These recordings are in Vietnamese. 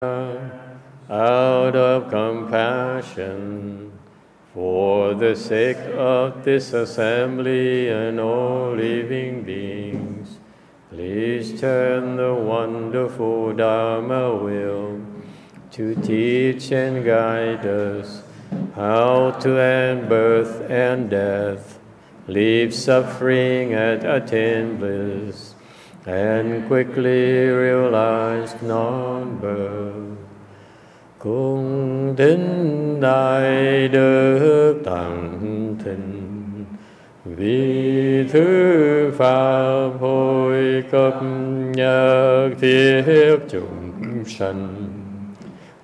out of compassion for the sake of this assembly and all living beings, please turn the wonderful Dharma wheel to teach and guide us how to end birth and death, leave suffering and attain bliss, and quickly realize non-birth. Cung tín đại đức tặng thịnh, vì thứ pháp hồi cấp nhất thiết chúng sanh,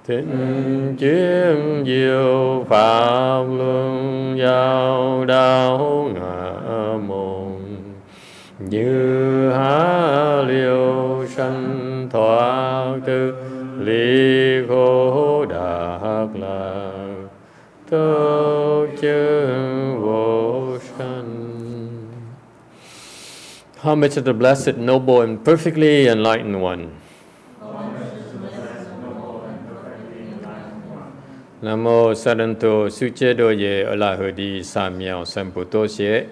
thịnh chuyên diệu pháp luân giao đạo ngã môn, như há liêu sanh thoát tư ly khổ đắc lạc, tốc chứng vô sanh. Homage to the Blessed, Noble, and Perfectly Enlightened One. Nam mô Saranto Suchedoye Alahudi Samyao Samputosye.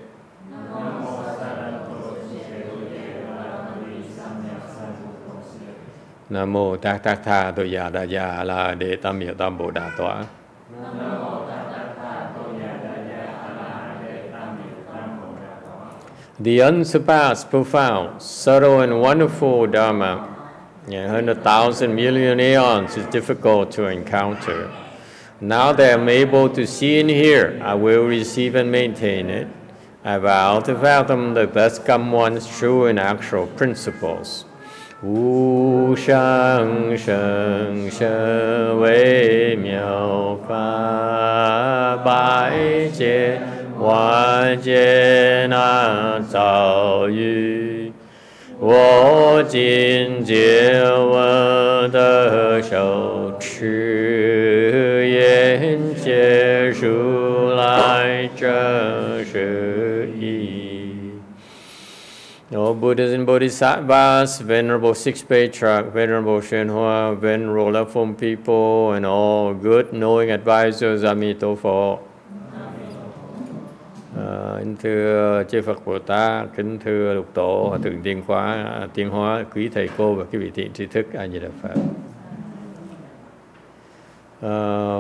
Nam mô Tát Tát Tha Tô Già Đa Gia La Đề Tam Miệu Tam Bồ Đà Tọa. The unsurpassed, profound, subtle, and wonderful Dharma, 100,000 million aeons is difficult to encounter. Now that I'm able to see and hear, I will receive and maintain it. I vow to fathom the best come one's true and actual principles. Wu shang sheng she wei miao fa bai jie wan jie na zao yu, wo jin jie wen de shou chi yan jie shu lai zheng shi yi. All Buddhas and Bodhisattvas, Venerable Sixth Patriarch, Venerable YongHua, Venerable Loveful People, and all good knowing advisors, Amito Phật. Kính thưa chư Phật Bồ Tát, kính thưa Lục Tổ, Hòa Thượng Tiên Hóa, quý thầy cô và quý vị thiện tri thức, A Di Đà Phật.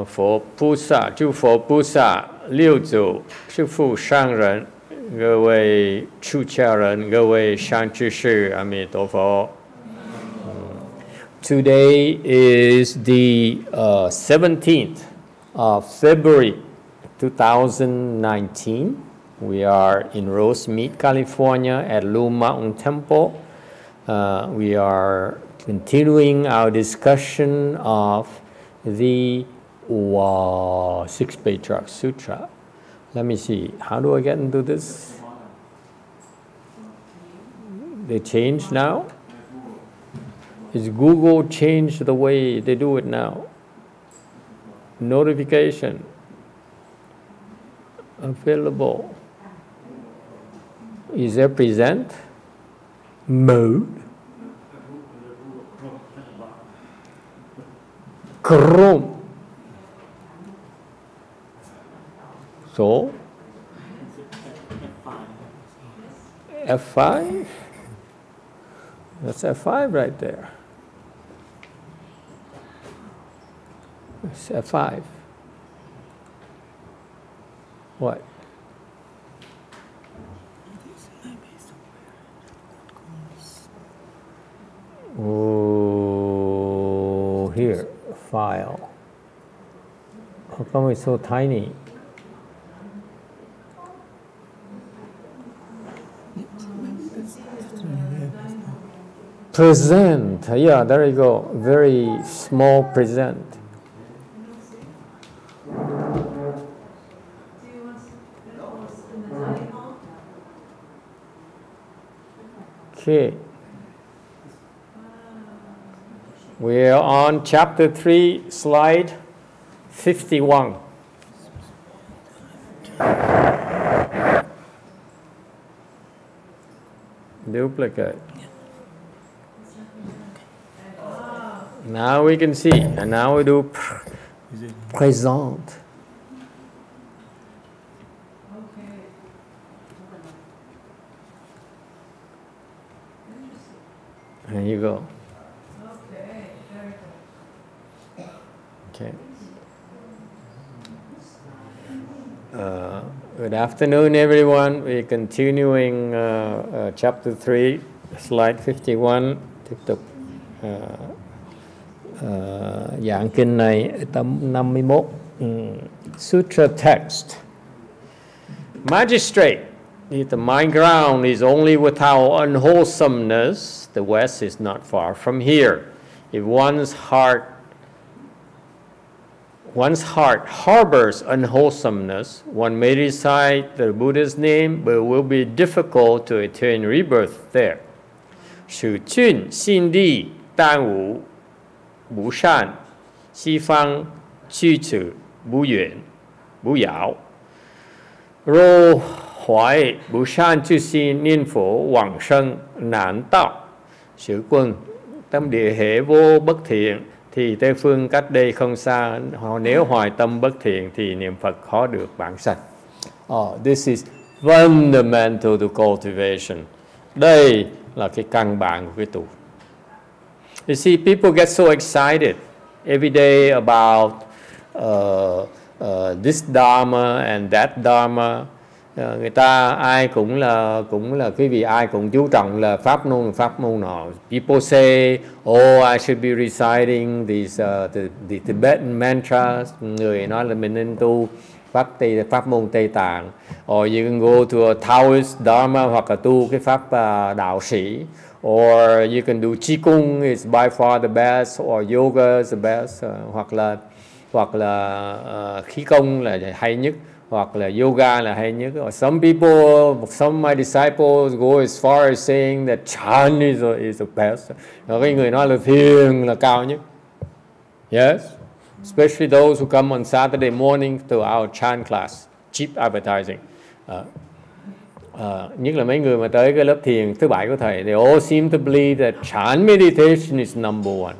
Phổ菩萨, 诸佛菩萨六祖师父上人，各位出家人，各位善知识，阿弥陀佛。Today is the 17th of February 2019. We are in Rosemead, California at Wei Mountain Temple. We are continuing our discussion of the Sixth Patriarch Sutra. Let me see. How do I get into this? They changed now? Is Google changed the way they do it now? Notification available. Is there present mode? Chrome. So, F5? That's F5 right there. It's F5. What? Oh, here, file. How come it's so tiny? Present, yeah, there you go. Very small present. Okay. We are on chapter 3, slide 51. Duplicate. Now we can see, and now we do present. There you go. Okay. Good afternoon, everyone. We're continuing chapter 3, slide 51. Tiếp tục giảng kinh này tâm 51. Sutra text. Magistrate, if the mind ground is only without unwholesomeness, the West is not far from here. If one's heart harbors unwholesomeness, one may recite the Buddha's name, but it will be difficult to attain rebirth there. Sử chuyên xin đi tan vũ bù shan xi phang chi chữ bù yuan bù yao rô hoài bù shan chư xin niên phổ quảng sân nạn tạo sử quân tâm địa hệ vô bất thiện thì Tây phương cách đây không xa, họ nếu hoài tâm bất thiện thì niệm Phật khó được bản sanh. This is fundamental to cultivation. Đây là cái căn bản của cái tu. You see, people get so excited every day about this dharma and that dharma. Người ta ai cũng là cái vị ai cũng chú trọng là pháp môn nọ. People say, oh, I should be reciting these the Tibetan mantras. Người nói là mình nên tu pháp môn Tây Tạng. Or you can go to a Taoist dharma, hoặc là tu cái pháp đạo sĩ. Or you can do Qigong, is by far the best. Or yoga is the best. Hoặc là khí công là hay nhất. Hoặc là yoga là hay nhất. Or some of my disciples go as far as saying that Chan is the best. Cái người nói là thiền là cao nhất. Yes, especially those who come on Saturday morning to our Chan class. Cheap advertising. Nhất là mấy người mà tới cái lớp thiền thứ bảy của thầy, they all seem to believe that Chan meditation is number one.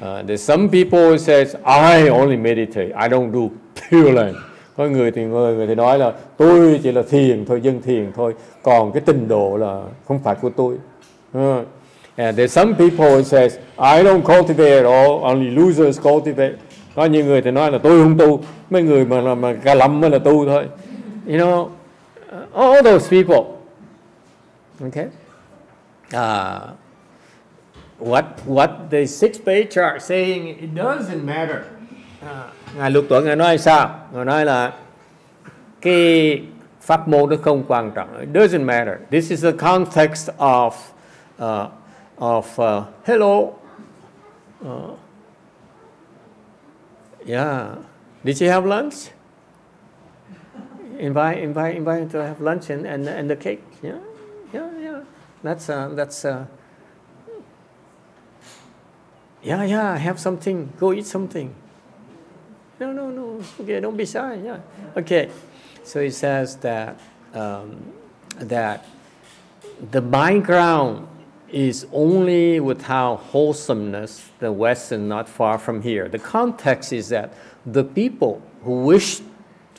There's some people who says I only meditate, I don't do Pure Land. Có người thì nói là tôi chỉ là thiền thôi, dân thiền thôi, còn cái trình độ là không phải của tôi. And there's some people who says I don't cultivate at all, only losers cultivate. Có những người thì nói là tôi không tu, mấy người mà cả lầm mới là tu thôi. You know, all those people. Okay. What the six patriarchs saying, it doesn't matter. Ngài Lục Tuấn Ngài nói sao? Ngài nói là cái pháp môn đó không quan trọng. It doesn't matter. This is the context of hello. Yeah. Did you have lunch? Invite to have lunch and the cake. Yeah. That's yeah. Have something. Go eat something. No. Okay, don't be shy. Yeah. Okay. So he says that that the mind ground is only without wholesomeness. The West is not far from here. The context is that the people who wish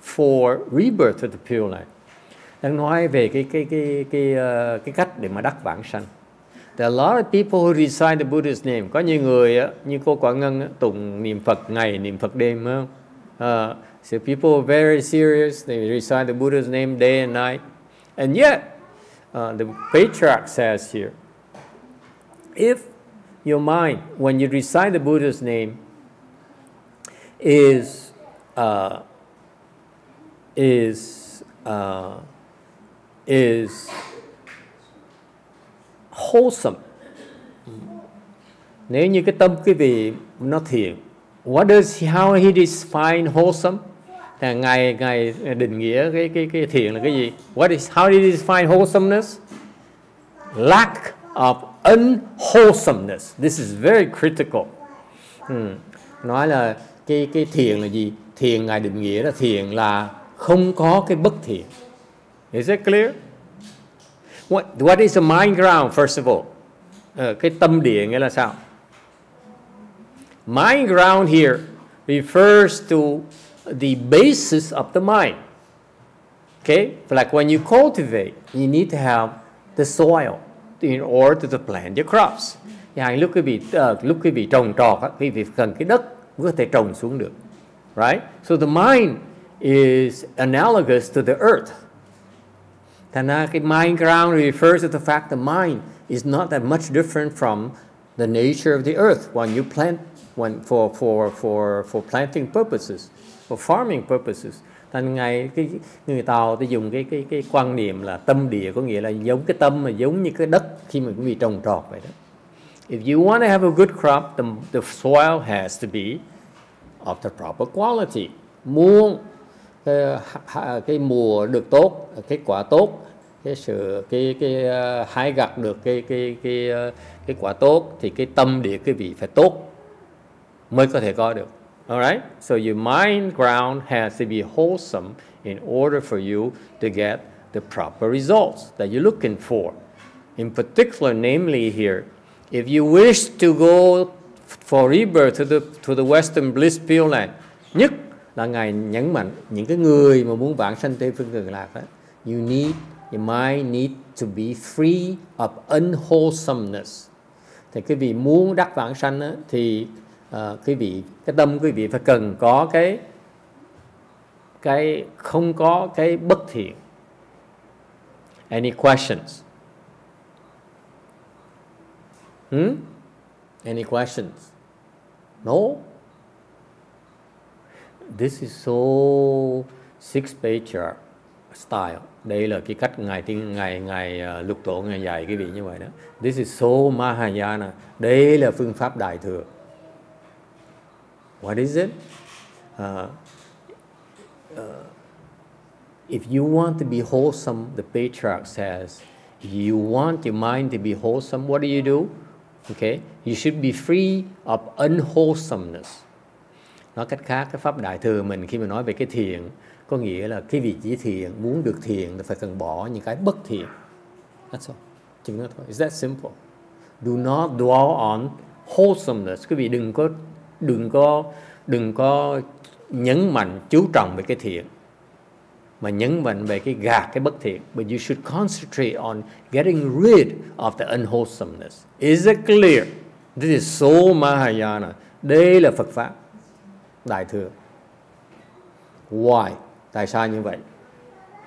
for rebirth of the Pure Land đang nói về cái cách để mà đắc vãng sanh. There are a lot of people who recite the Buddha's name. Có nhiều người như cô Quả Ngân tụng niệm Phật ngày, niệm Phật đêm, phải không? So people are very serious. They recite the Buddha's name day and night. And yet, the Patriarch says here, if your mind, when you recite the Buddha's name, is wholesome. Nếu như cái tâm quý vị nó thiện, how he define wholesome? Là ngài định nghĩa cái thiện là cái gì? How did he define wholesomeness? Lack of unwholesomeness. This is very critical. Nói là cái thiện là gì? Thiện ngài định nghĩa là thiện là không có cái bất thiện. Is that clear? What is a mind ground, first of all? Cái tâm địa nghĩa là sao? Mind ground here refers to the basis of the mind. Okay, like when you cultivate, you need to have the soil in order to plant your crops. Lúc quý vị trồng trọt, quý vị cần cái đất mới có thể trồng xuống được. Right? So the mind is analogous to the earth. Thành ra cái mind ground refers to the fact the mind is not that much different from the nature of the earth when you plant for planting purposes, for farming purposes. Thành người Tàu ta dùng cái quan niệm là tâm địa, có nghĩa là giống cái tâm mà giống như cái đất khi mà quý vị trồng trọt vậy đó. If you want to have a good crop, the soil has to be of the proper quality. Muốn cái mùa được tốt, kết quả tốt, cái hái gặt được cái quả tốt thì cái tâm địa quý vị phải tốt mới có thể có được. Alright? So your mind ground has to be wholesome in order for you to get the proper results that you're looking for. In particular, namely here, if you wish to go for rebirth to the Western Bliss Pure Land, nhất là Ngài nhấn mạnh những cái người mà muốn vãng sanh Tây Phương Cực Lạc đó, your mind need to be free of unwholesomeness. Thì quý vị muốn đắc vãng sanh đó, thì cái tâm quý vị phải cần có cái không có cái bất thiện. Any questions? Any questions? No? This is so six patriarch style. Đây là cái cách ngài Lục Tổ ngài dạy quý vị như vậy đó. This is so Mahayana. Đây là phương pháp Đại Thừa. What is it? If you want to be wholesome, the patriarch says, you want your mind to be wholesome, what do? Okay, you should be free of unwholesomeness. Nói cách khác, cái pháp Đại Thừa mình khi mà nói về cái thiện, có nghĩa là cái vị trí thiện, muốn được thiện thì phải cần bỏ những cái bất thiện. That's all. Chừng đó thôi. It's that simple. Do not dwell on wholesomeness. Quý vị đừng có nhấn mạnh chú trọng về cái thiện, mà nhấn mạnh về cái gạt cái bất thiện. But you should concentrate on getting rid of the unwholesomeness. Is it clear? This is so Mahayana. Đây là Phật pháp Đại Thừa. Why? Tại sao như vậy?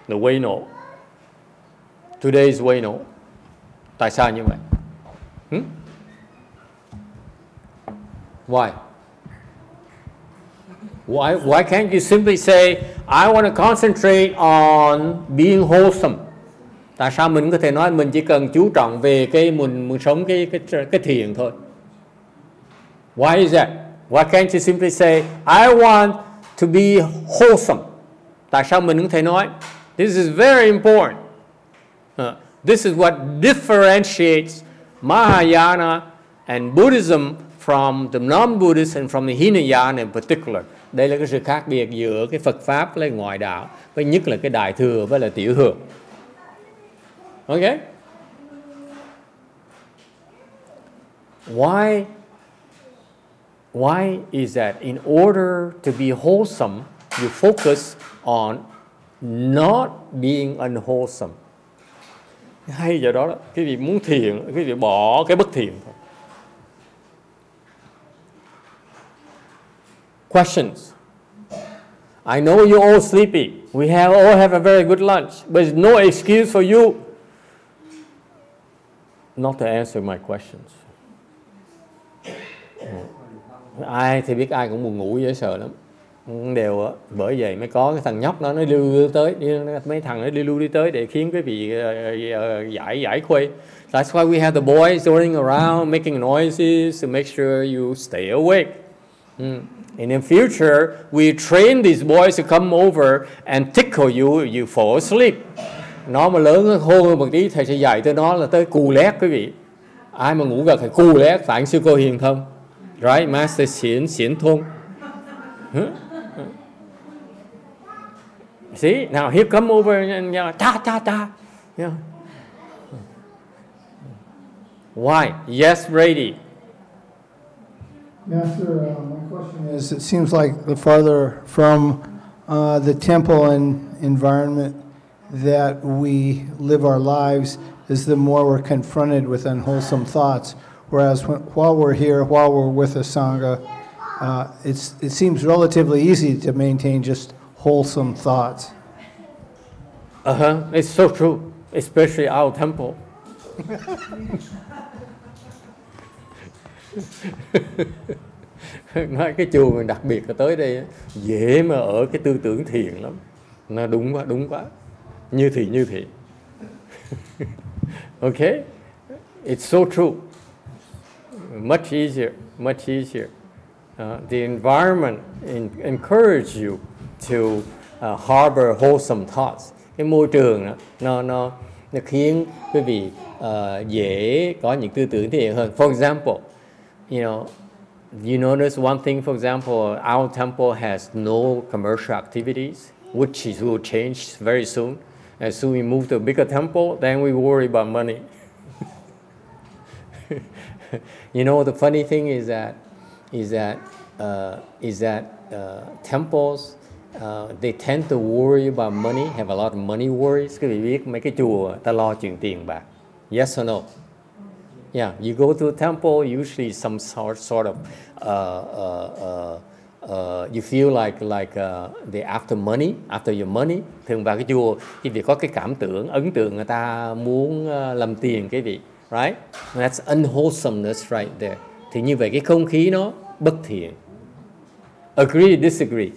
The way no. Today's way no. Tại sao như vậy? Why? Why can't you simply say, I want to concentrate on being wholesome? Tại sao mình có thể nói mình chỉ cần chú trọng về cái mình sống cái thiện thôi? Why is that? Why can't you simply say, I want to be wholesome? Tại sao mình không thể nói, this is very important. This is what differentiates Mahayana and Buddhism from the non-Buddhist and from the Hinayana in particular. Đây là cái sự khác biệt giữa cái Phật pháp với ngoại đạo, với nhất là cái Đại Thừa với là Tiểu Thừa. Okay? Why is that? In order to be wholesome, you focus on not being unwholesome. Hay giờ đó, cái vị muốn thiện, cái vị bỏ cái bất thiện thôi. Questions? I know you're all sleepy. We all have a very good lunch, but it's no excuse for you not to answer my questions. Ai thì biết ai cũng buồn ngủ dễ sợ lắm. Đều bởi vậy mới có cái thằng nhóc đó nó lưu tới, mấy thằng nó lưu đi tới để khiến quý vị giải khuây. That's why we have the boys running around making noises to make sure you stay awake. And in future, we train these boys to come over and tickle you, you fall asleep. Nó mà lớn nó khôn hơn một tí, thầy sẽ dạy tới nó là tới cù lét quý vị. Ai mà ngủ gật thì cù lét, phản sư cô hiền thông. Right, Master Xiển Thôn. See, now he come over and ta. Yeah. Why? Yes, ready. Master, my question is, it seems like the farther from the temple and environment that we live our lives is the more we're confronted with unwholesome thoughts. Whereas while we're here, while we're with the Sangha, it seems relatively easy to maintain just wholesome thoughts. It's so true, especially our temple. Nói cái chùa mình đặc biệt là tới đây dễ mà ở cái tư tưởng thiền lắm. Nó đúng quá. Như thị. Okay? It's so true. Much easier. The environment encourage you to harbor wholesome thoughts. Cái môi trường nó khiến quý vị dễ có những tư tưởng thiện hơn. For example, you notice one thing, for example, our temple has no commercial activities, which will change very soon. As soon as we move to a bigger temple, then we worry about money. The funny thing is that temples they tend to worry about money, have a lot of money worries. Quý vị biết mấy cái chùa ta lo chuyện tiền bạc. Yes or no? Yeah, you go to a temple, usually some sort of you feel like they're after money, after your money. Thường vào cái chùa, quý vị có cái ấn tượng người ta muốn làm tiền quý vị, right? That's unwholesomeness right there. Thì như vậy cái không khí nó bất thiện. Agree, disagree.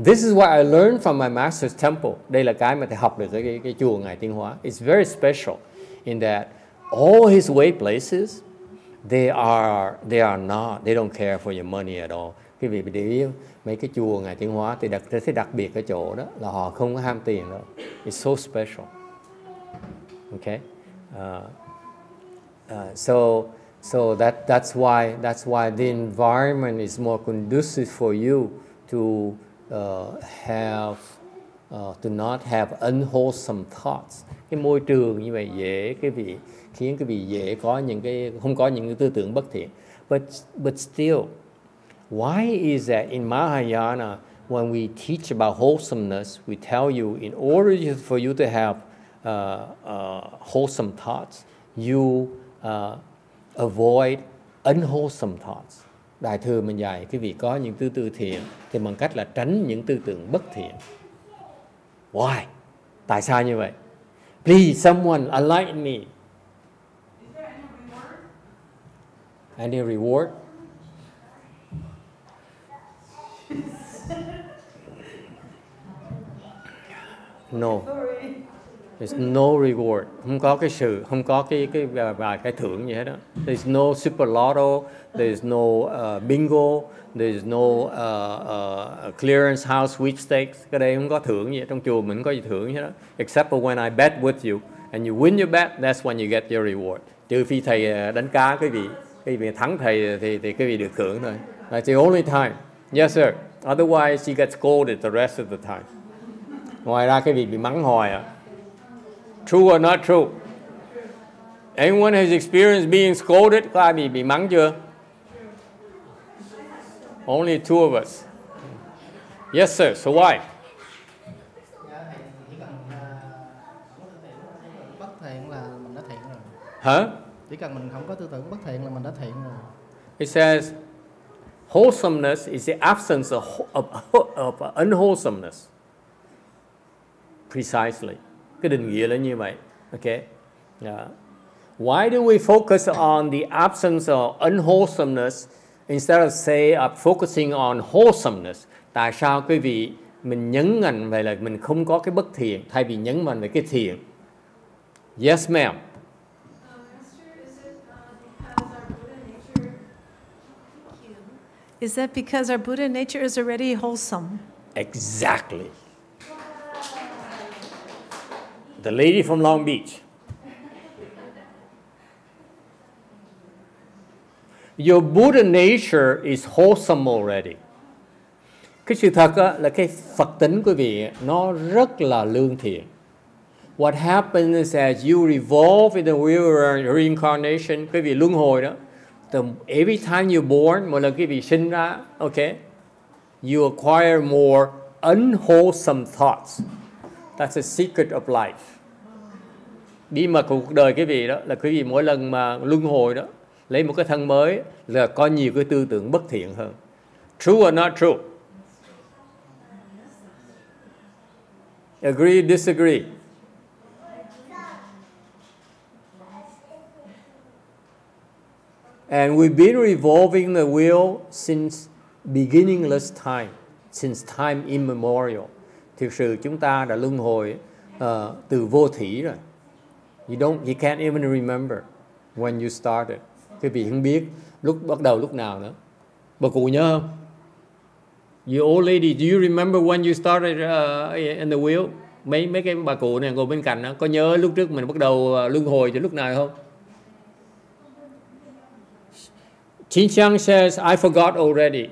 This is what I learned from my master's temple. Đây là cái mà thầy học được ở cái chùa Ngài Tiên Hóa. It's very special in that all his way places, they don't care for your money at all. Quý vị để ý mấy cái chùa Ngài Tiên Hóa thì thấy đặc biệt cái chỗ đó là họ không có ham tiền đâu. It's so special. Okay, so that's why the environment is more conducive for you to to not have unwholesome thoughts. Cái môi trường như vậy khiến quý vị dễ không có những cái tư tưởng bất thiện. But still, why is that in Mahayana when we teach about wholesomeness, we tell you in order for you to have wholesome thoughts, you avoid unwholesome thoughts. Đại thừa mình dạy quý vị có những tư tưởng thiện thì bằng cách là tránh những tư tưởng bất thiện. Why? Tại sao như vậy? Please, someone enlighten me. Is there Any reward? No. There's no reward. Không có cái thưởng gì hết đó. There's no super lotto, there's no bingo, there's no clearance house sweepstakes. Cái đây không có thưởng gì. Trong chùa mình không có gì thưởng hết đó. Except for when I bet with you and you win your bet, that's when you get your reward. Trừ phi thầy đánh cá quý vị thắng thầy thì quý vị được thưởng thôi. That's the only time. Yes sir. Otherwise you get scolded the rest of the time. Ngoài ra quý vị bị mắng hoài à. True or not true? Anyone has experienced being scolded? Có ai bị mắng chưa? Only two of us. Yes sir, so why? Bất thiện là mình đã thiện rồi. Hả? Chỉ cần mình không có tư tưởng bất thiện là mình đã thiện rồi. It says wholesomeness is the absence of unwholesomeness. Precisely. Cái định nghĩa là như vậy. Okay. Yeah. Why do we focus on the absence of unwholesomeness instead of focusing on wholesomeness? Tại sao quý vị mình nhấn mạnh về là mình không có cái bất thiện thay vì nhấn mạnh về cái thiện? Yes, ma'am. Is that because our Buddha nature is already wholesome? Exactly. The lady from Long Beach. Your Buddha nature is wholesome already. Cái sự thật là cái Phật tính của quý vị nó rất là lương thiện. What happens is as you revolve in the wheel of reincarnation, quý vị luân hồi đó, every time you're born, mỗi lần quý vị sinh ra, okay, you acquire more unwholesome thoughts. That's the secret of life. Bí mật của cuộc đời quý vị đó là quý vị mỗi lần mà luân hồi đó, lấy một cái thân mới là có nhiều cái tư tưởng bất thiện hơn. True or not true? Agree, disagree? And we've been revolving the wheel since beginningless time, since time immemorial. Thực sự chúng ta đã luân hồi từ vô thủy rồi. You can't even remember when you started. Quý vị không biết lúc bắt đầu lúc nào nữa. Bà cụ nhớ không? You old lady, do you remember when you started in the wheel? Mấy cái bà cụ này ngồi bên cạnh đó, có nhớ lúc trước mình bắt đầu luân hồi từ lúc nào không? Chin Chang says, I forgot already.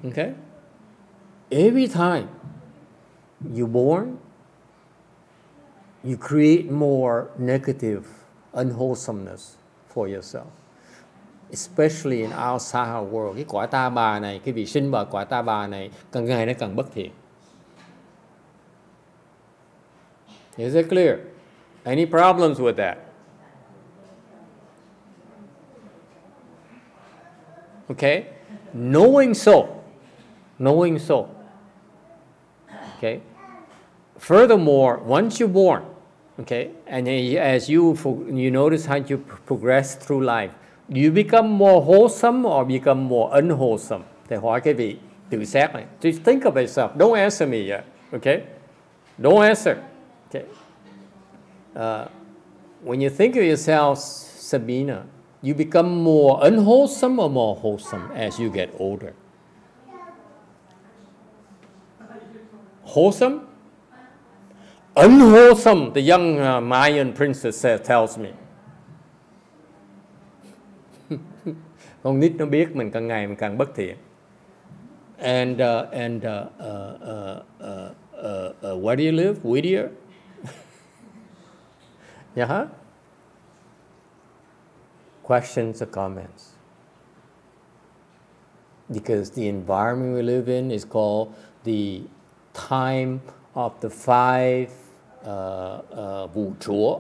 Okay? Every time you're born, you create more negative unwholesomeness for yourself. Especially in outside our world. Cái quả ta bà này, cái vị sinh vào quả ta bà này, càng ngày nó càng bất thiện. Is it clear? Any problems with that? Okay? Knowing so. Okay? Furthermore, once you're born, okay, and as you notice how you progress through life, do you become more wholesome or become more unwholesome? Thì hỏi cái vị tự xét này. Just think of yourself. Don't answer me yet. Okay? Don't answer. Okay? When you think of yourself, Sabina, you become more unwholesome or more wholesome as you get older? Wholesome? Unwholesome, the young Mayan princess tells me. Con nít nó biết mình càng ngày mình càng bất thiện. And where do you live? Whittier? Yeah. Questions or comments? Because the environment we live in is called the time of the five vũ chúa,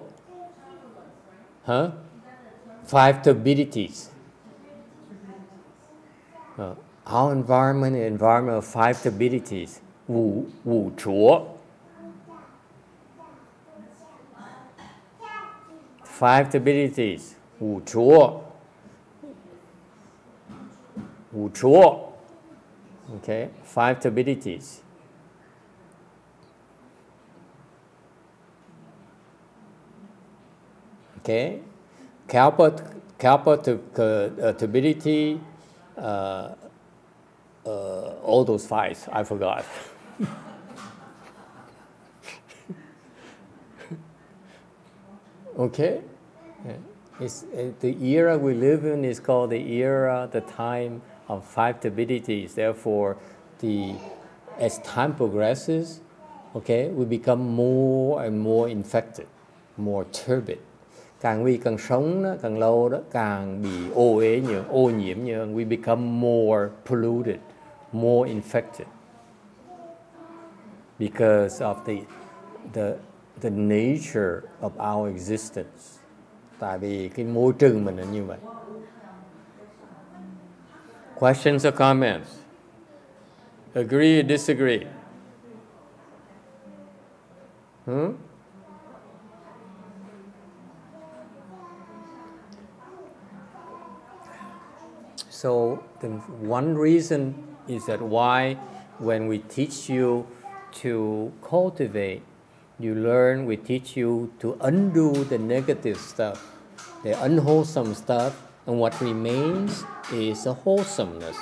five turbidities. Our environment is an environment of five turbidities. Vũ chúa. Five turbidities. Vũ chúa. Okay, five turbidities. Okay, Kalpa turbidity, all those fives, I forgot. Okay, the era we live in is called the time of five turbidities. Therefore, as time progresses, okay, we become more and more infected, more turbid. Càng vì càng sống đó, càng lâu đó, càng bị ô nhiễm nhiều, we become more polluted, more infected because of the nature of our existence. Tại vì cái môi trường mình là như vậy. Questions or comments? Agree or disagree? So the one reason is that why when we teach you to cultivate, we teach you to undo the negative stuff, the unwholesome stuff, and what remains is a wholesomeness.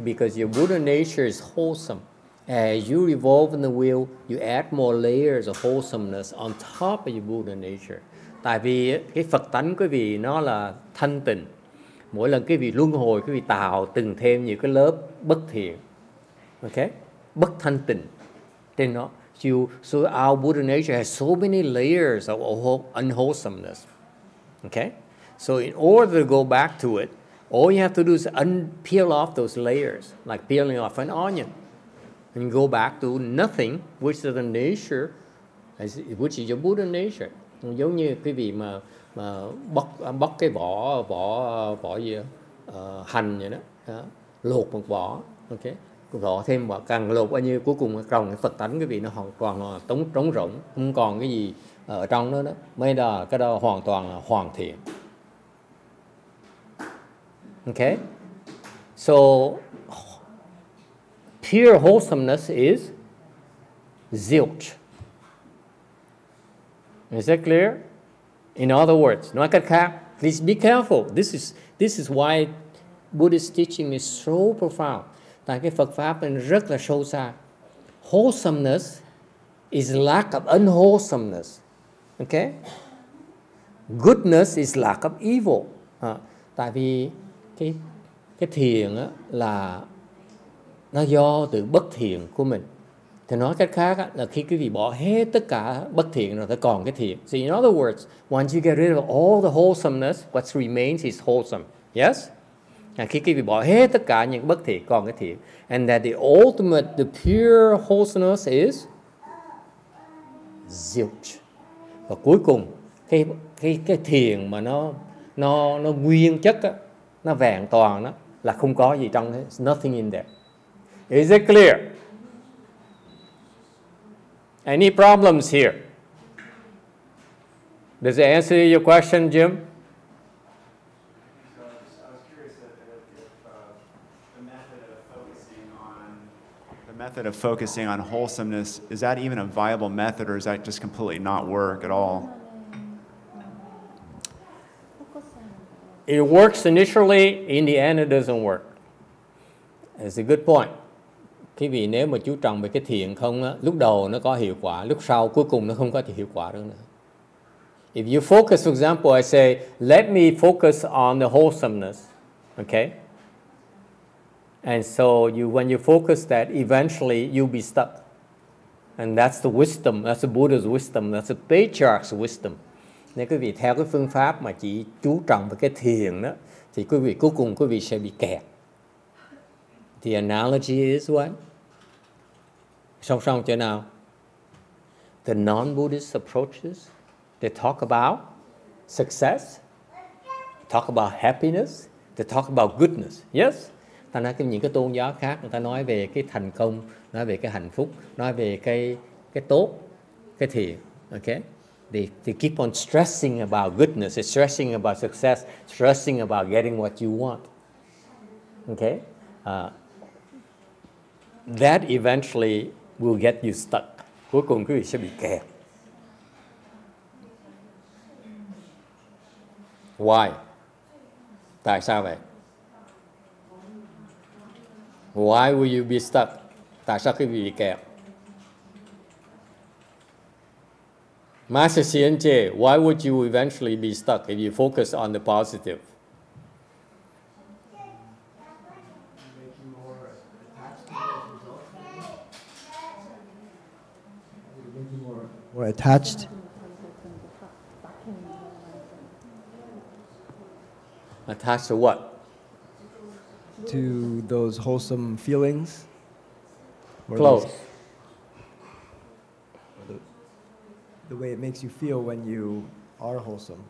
Because your Buddha nature is wholesome. As you revolve in the wheel, you add more layers of wholesomeness on top of your Buddha nature. Tại vì cái Phật tánh quý vị nó là thanh tịnh. Mỗi lần quý vị luân hồi, quý vị tạo từng thêm nhiều cái lớp bất thiện, okay, bất thanh tịnh trên nó. So our Buddha nature has so many layers of unwholesomeness. Okay? So in order to go back to it, all you have to do is peel off those layers, like peeling off an onion, and go back to nothing, which is the nature, which is your Buddha nature. Giống như cái vị mà bóc cái vỏ gì hành vậy đó, lột một vỏ, ok, vỏ thêm vỏ, càng lột bao nhiêu cuối cùng trong cái Phật tánh cái vị nó hoàn toàn là trống rỗng, không còn cái gì ở trong đó mới là cái đó hoàn toàn là hoàn thiện. Okay, so pure wholesomeness is zilch. Is that clear? In other words, nói cách khác, please be careful. This is why Buddhist teaching is so profound. Tại cái Phật pháp này rất là sâu xa. Wholesomeness is lack of unwholesomeness. Okay? Goodness is lack of evil. Tại vì cái thiền á, là nó do từ bất thiện của mình. Thì nói cách khác á, là khi quý vị bỏ hết tất cả bất thiện rồi, ta còn cái thiện. So in other words, once you get rid of all the wholesomeness, what remains is wholesome. Yes? Khi quý vị bỏ hết tất cả những bất thiện, còn cái thiện. And that the ultimate, the pure wholesomeness is zilch. Và cuối cùng, cái thiền mà nó nguyên chất á, nó vẹn toàn đó, là không có gì trong đấy. There's nothing in there. Is it clear? Any problems here? Does it answer your question, Jim? So I was curious if the method of focusing on wholesomeness, is that even a viable method, or does that just completely not work at all? It works initially, in the end it doesn't work. It's a good point. Cái vì nếu mà chú trọng về cái thiện không á, lúc đầu nó có hiệu quả, lúc sau cuối cùng nó không có hiệu quả nữa. If you focus, for example, I say, let me focus on the wholesomeness, okay? And so when you focus that, eventually you'll be stuck. And that's the wisdom, that's the Buddha's wisdom, that's the Patriarch's wisdom. Nếu quý vị theo cái phương pháp mà chỉ chú trọng về cái thiền đó, thì cuối cùng quý vị sẽ bị kẹt. The analogy is what? Song chỗ nào? The non-Buddhist approaches, they talk about success, talk about happiness, they talk about goodness. Yes? Ta nói những cái tôn giáo khác, người ta nói về cái thành công, nói về cái hạnh phúc, nói về cái tốt, cái thiện. Okay? They keep on stressing about goodness, they're stressing about success, stressing about getting what you want. Okay? That eventually will get you stuck. Cuối cùng quý vị sẽ bị kẹt. Why? Tại sao vậy? Why will you be stuck? Tại sao quý vị bị kẹt? Master Xianjie, why would you eventually be stuck if you focus on the positive? More attached. Attached to what? To those wholesome feelings. Close. The way it makes you feel when you are wholesome.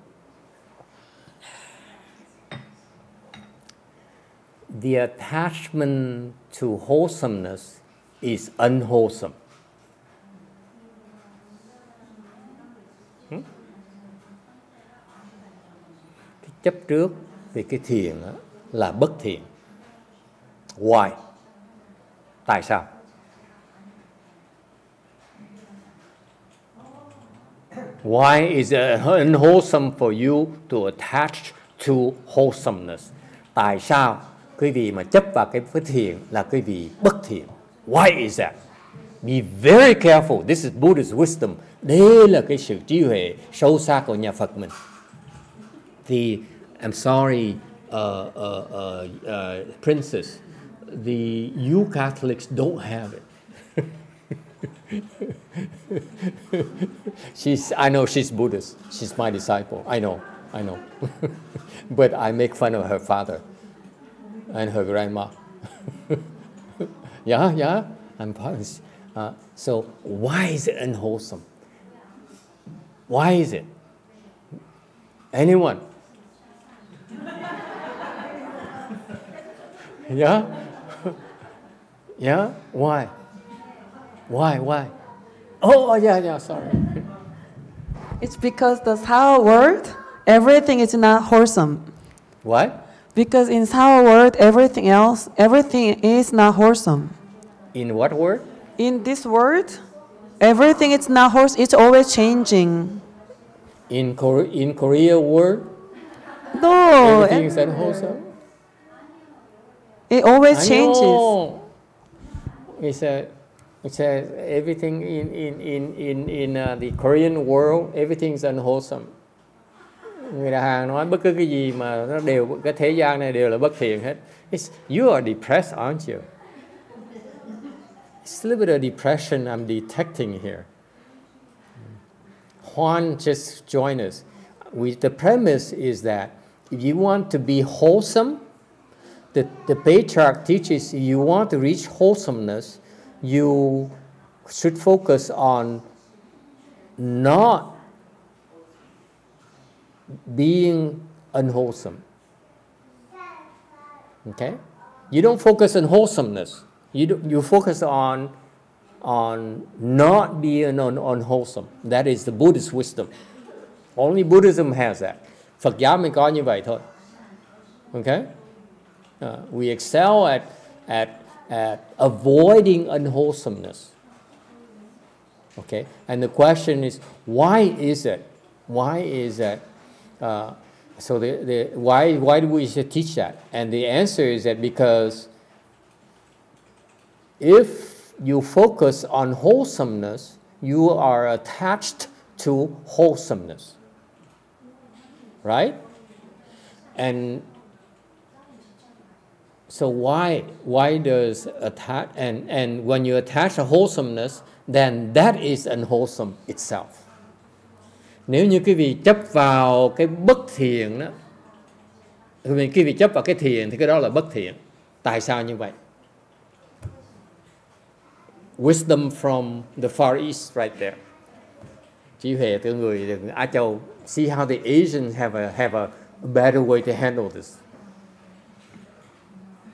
The attachment to wholesomeness is unwholesome. Cái chấp trước về cái thiện là bất thiện. Why? Tại sao? Why is it unwholesome for you to attach to wholesomeness? Tại sao quý vị mà chấp vào cái thiện là quý vị bất thiện? Why is that? Be very careful. This is Buddha's wisdom. Đây là cái sự trí huệ sâu xa của nhà Phật mình. I'm sorry, princess. You Catholics don't have it. I know she's Buddhist. She's my disciple. I know. I know. But I make fun of her father and her grandma. Yeah, I'm punished. So why is it unwholesome? Why is it? Anyone? Yeah? Yeah? Why? Why? Oh, yeah, sorry. It's because the Tao world, everything is not wholesome. What? Because in Tao world, everything is not wholesome. In what word? In this world, everything is not wholesome. It's always changing. In Korea word, No, everything is unwholesome. it always I changes. know. It says everything in the Korean world, everything is unwholesome. Người Đà Hàn nói bất cứ cái gì mà nó đều, cái thế gian này đều là bất thiện hết. You are depressed, aren't you? It's a little bit of depression I'm detecting here. Juan just joined us. The premise is that if you want to be wholesome, the Patriarch teaches you want to reach wholesomeness, you should focus on not being unwholesome. Okay? You don't focus on wholesomeness. You focus on not being unwholesome. That is the Buddhist wisdom. Only Buddhism has that. Phật giáo mới có như vậy thôi. Okay? We excel at avoiding unwholesomeness. Okay? And the question is, why is it? Why is that? So why do we teach that? And the answer is that because if you focus on wholesomeness, you are attached to wholesomeness. Right? And so why does attach, and when you attach to wholesomeness, then that is unwholesome itself. Nếu như quý vị chấp vào cái bất thiện đó, quý vị chấp vào cái thiện thì cái đó là bất thiện. Tại sao như vậy? Wisdom from the Far East right there. Trí huệ từ người Á Châu. See how the Asians have a better way to handle this.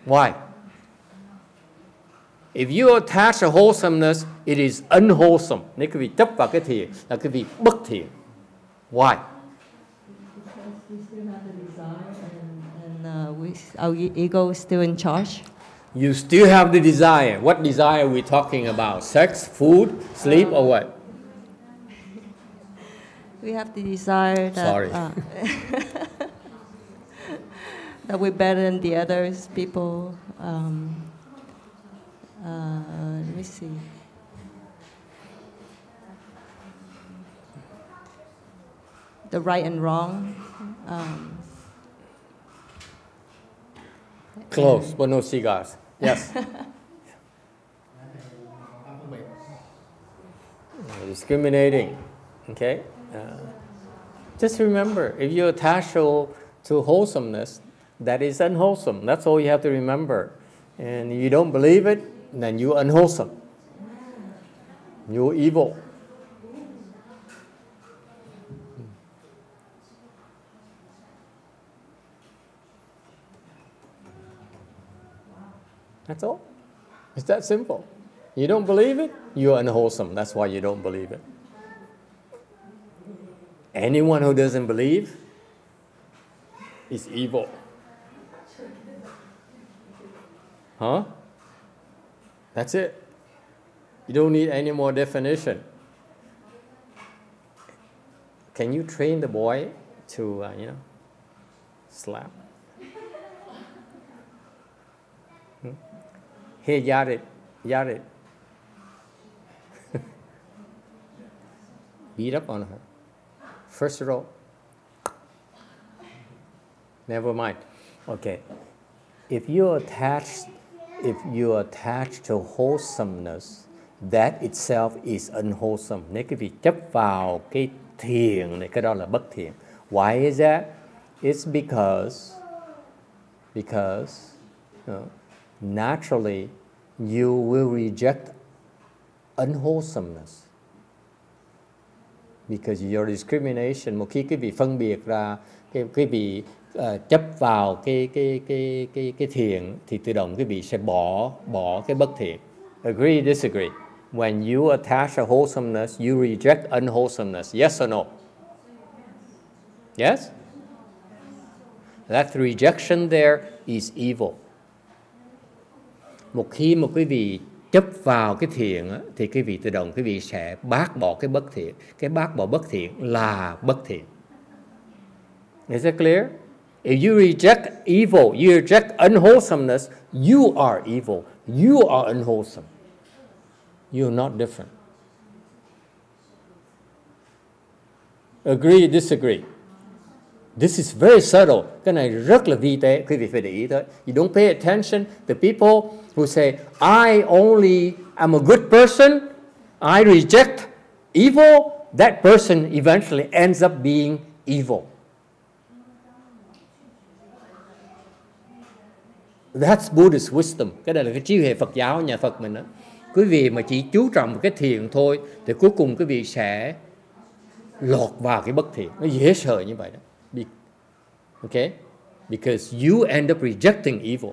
Why? If you attach to wholesomeness, it is unwholesome. Nếu quý vị chấp vào cái thiện là quý vị bất thiện. Why? Because we still have the desire and our ego is still in charge. You still have the desire. What desire are we talking about? Sex, food, sleep, or what? We have the desire that, Sorry. that we're better than the others, people. Let me see. The right and wrong. Close, but no cigars. Yes. Discriminating. Okay? Just remember, if you attach to wholesomeness, that is unwholesome. That's all you have to remember. And if you don't believe it, then you're unwholesome. You're evil. That's all. It's that simple. You don't believe it, you're unwholesome. That's why you don't believe it. Anyone who doesn't believe is evil. Huh? That's it. You don't need any more definition. Can you train the boy to, slap? Hey, Yarit. Beat up on her. First row. Never mind. Okay. If you attach to wholesomeness, that itself is unwholesome. Nếu quý vị chấp vào cái thiện này, cái đó là bất thiện. Why is that? It's because naturally you will reject unwholesomeness. Because your discrimination, một khi quý vị phân biệt ra, quý vị chấp vào cái thiện, thì tự động quý vị sẽ bỏ cái bất thiện. Agree, disagree? When you attach a wholesomeness, you reject unwholesomeness. Yes or no? Yes? That rejection there is evil. Một khi mà quý vị chấp vào cái thiện thì quý vị tự động quý vị sẽ bác bỏ cái bất thiện. Cái bác bỏ bất thiện là bất thiện. Is that clear? If you reject evil, you reject unwholesomeness, you are evil. You are unwholesome. You are not different. Agree, disagree? This is very subtle. Cái này rất là vi tế. Quý vị phải để ý tới. You don't pay attention to people who say, I only am a good person. I reject evil. That person eventually ends up being evil. That's Buddhist wisdom. Cái này là cái trí huệ Phật giáo, nhà Phật mình đó. Quý vị mà chỉ chú trọng cái thiện thôi, thì cuối cùng quý vị sẽ lọt vào cái bất thiện. Nó dễ sợ như vậy đó. Okay? Because you end up rejecting evil.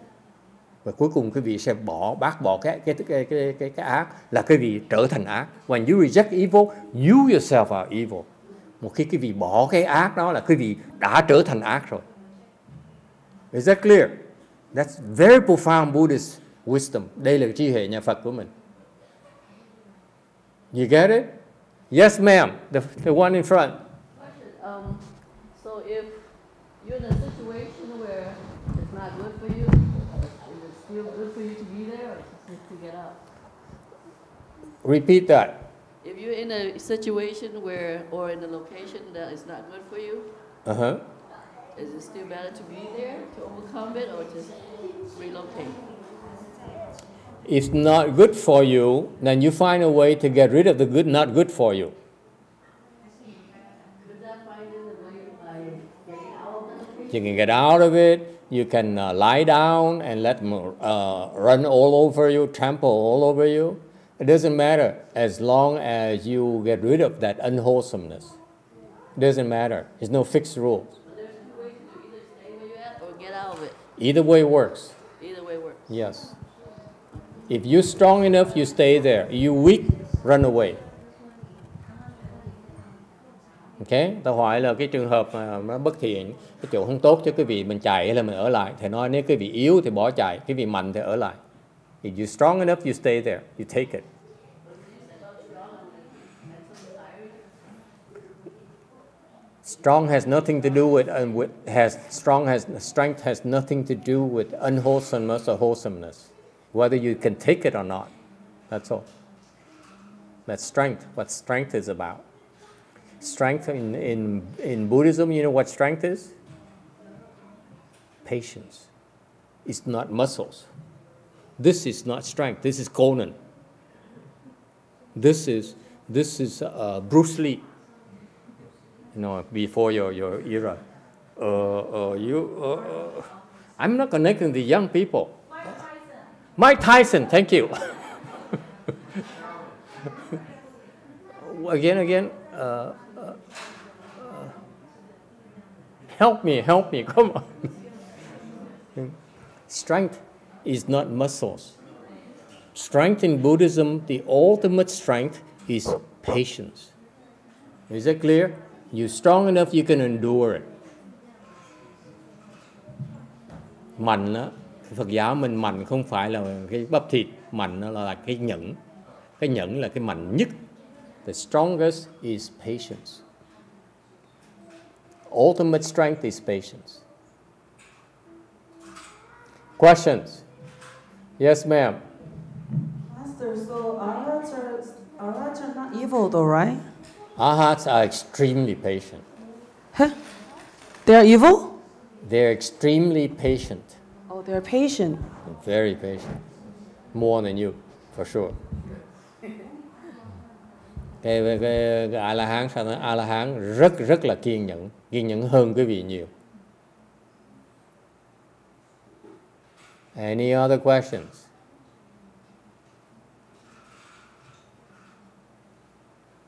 Và cuối cùng quý vị sẽ bác bỏ cái ác, là quý vị trở thành ác. When you reject evil, you yourself are evil. Một khi quý vị bỏ cái ác đó là quý vị đã trở thành ác rồi. Is that clear? That's very profound Buddhist wisdom. Đây là trí huệ nhà Phật của mình. You get it? Yes, ma'am. The one in front. So if you're in a situation where it's not good for you, is it still good for you to be there, or just to get out? Repeat that. If you're in a situation where, or in a location that is not good for you, is it still better to be there to overcome it, or just relocate? It's not good for you, then you find a way to get rid of the good, not good for you. You can get out of it. You can lie down and let them run all over you, trample all over you. It doesn't matter as long as you get rid of that unwholesomeness. It doesn't matter. There's no fixed rules. But there's two ways to either stay where you're at or get out of it. Either way works. Either way works. Yes. If you're strong enough, you stay there. If you're weak, run away. Okay? Ta hỏi là cái trường hợp mà nó bất thiện, cái chỗ không tốt cho quý vị, mình chạy hay là mình ở lại. Thầy nói nếu quý vị yếu thì bỏ chạy, quý vị mạnh thì ở lại. If you're strong enough, you stay there. You take it. Strength has nothing to do with unwholesomeness or wholesomeness. Whether you can take it or not. That's all. That's strength. What strength is about. Strength in Buddhism, you know what strength is? Patience. It's not muscles. This is not strength. This is Conan. This is Bruce Lee. You know, before your era. I'm not connecting the young people. Mike Tyson, thank you. Again. Help me, come on. Strength is not muscles. Strength in Buddhism, the ultimate strength is patience. Is that clear? You're strong enough, you can endure it. Mạnh á, Phật giáo mình mạnh không phải là cái bắp thịt, mạnh là cái nhẫn. Cái nhẫn là cái mạnh nhất. The strongest is patience. Ultimate strength is patience. Questions? Yes, ma'am. Master, so arhats are not evil though, right? Arhats are extremely patient. Huh? They're evil? They're extremely patient. Oh, they're patient. Very patient. More than you, for sure. Cái A-la-hán sao nói? A-la-hán rất là kiên nhẫn hơn quý vị nhiều. Any other questions?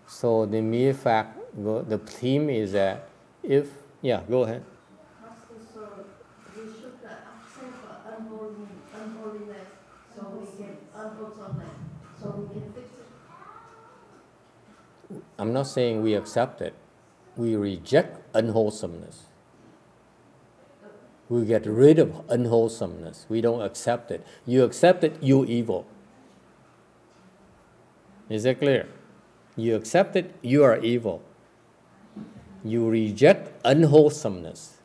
So the mere fact, the theme is that if, yeah, go ahead. So we should accept unholiness, so we get unwholesomeness, so we can fix it. I'm not saying we accept it. We reject unwholesomeness. We get rid of unwholesomeness. We don't accept it. You accept it, you're evil. Is that clear? You accept it, you are evil. You reject unwholesomeness.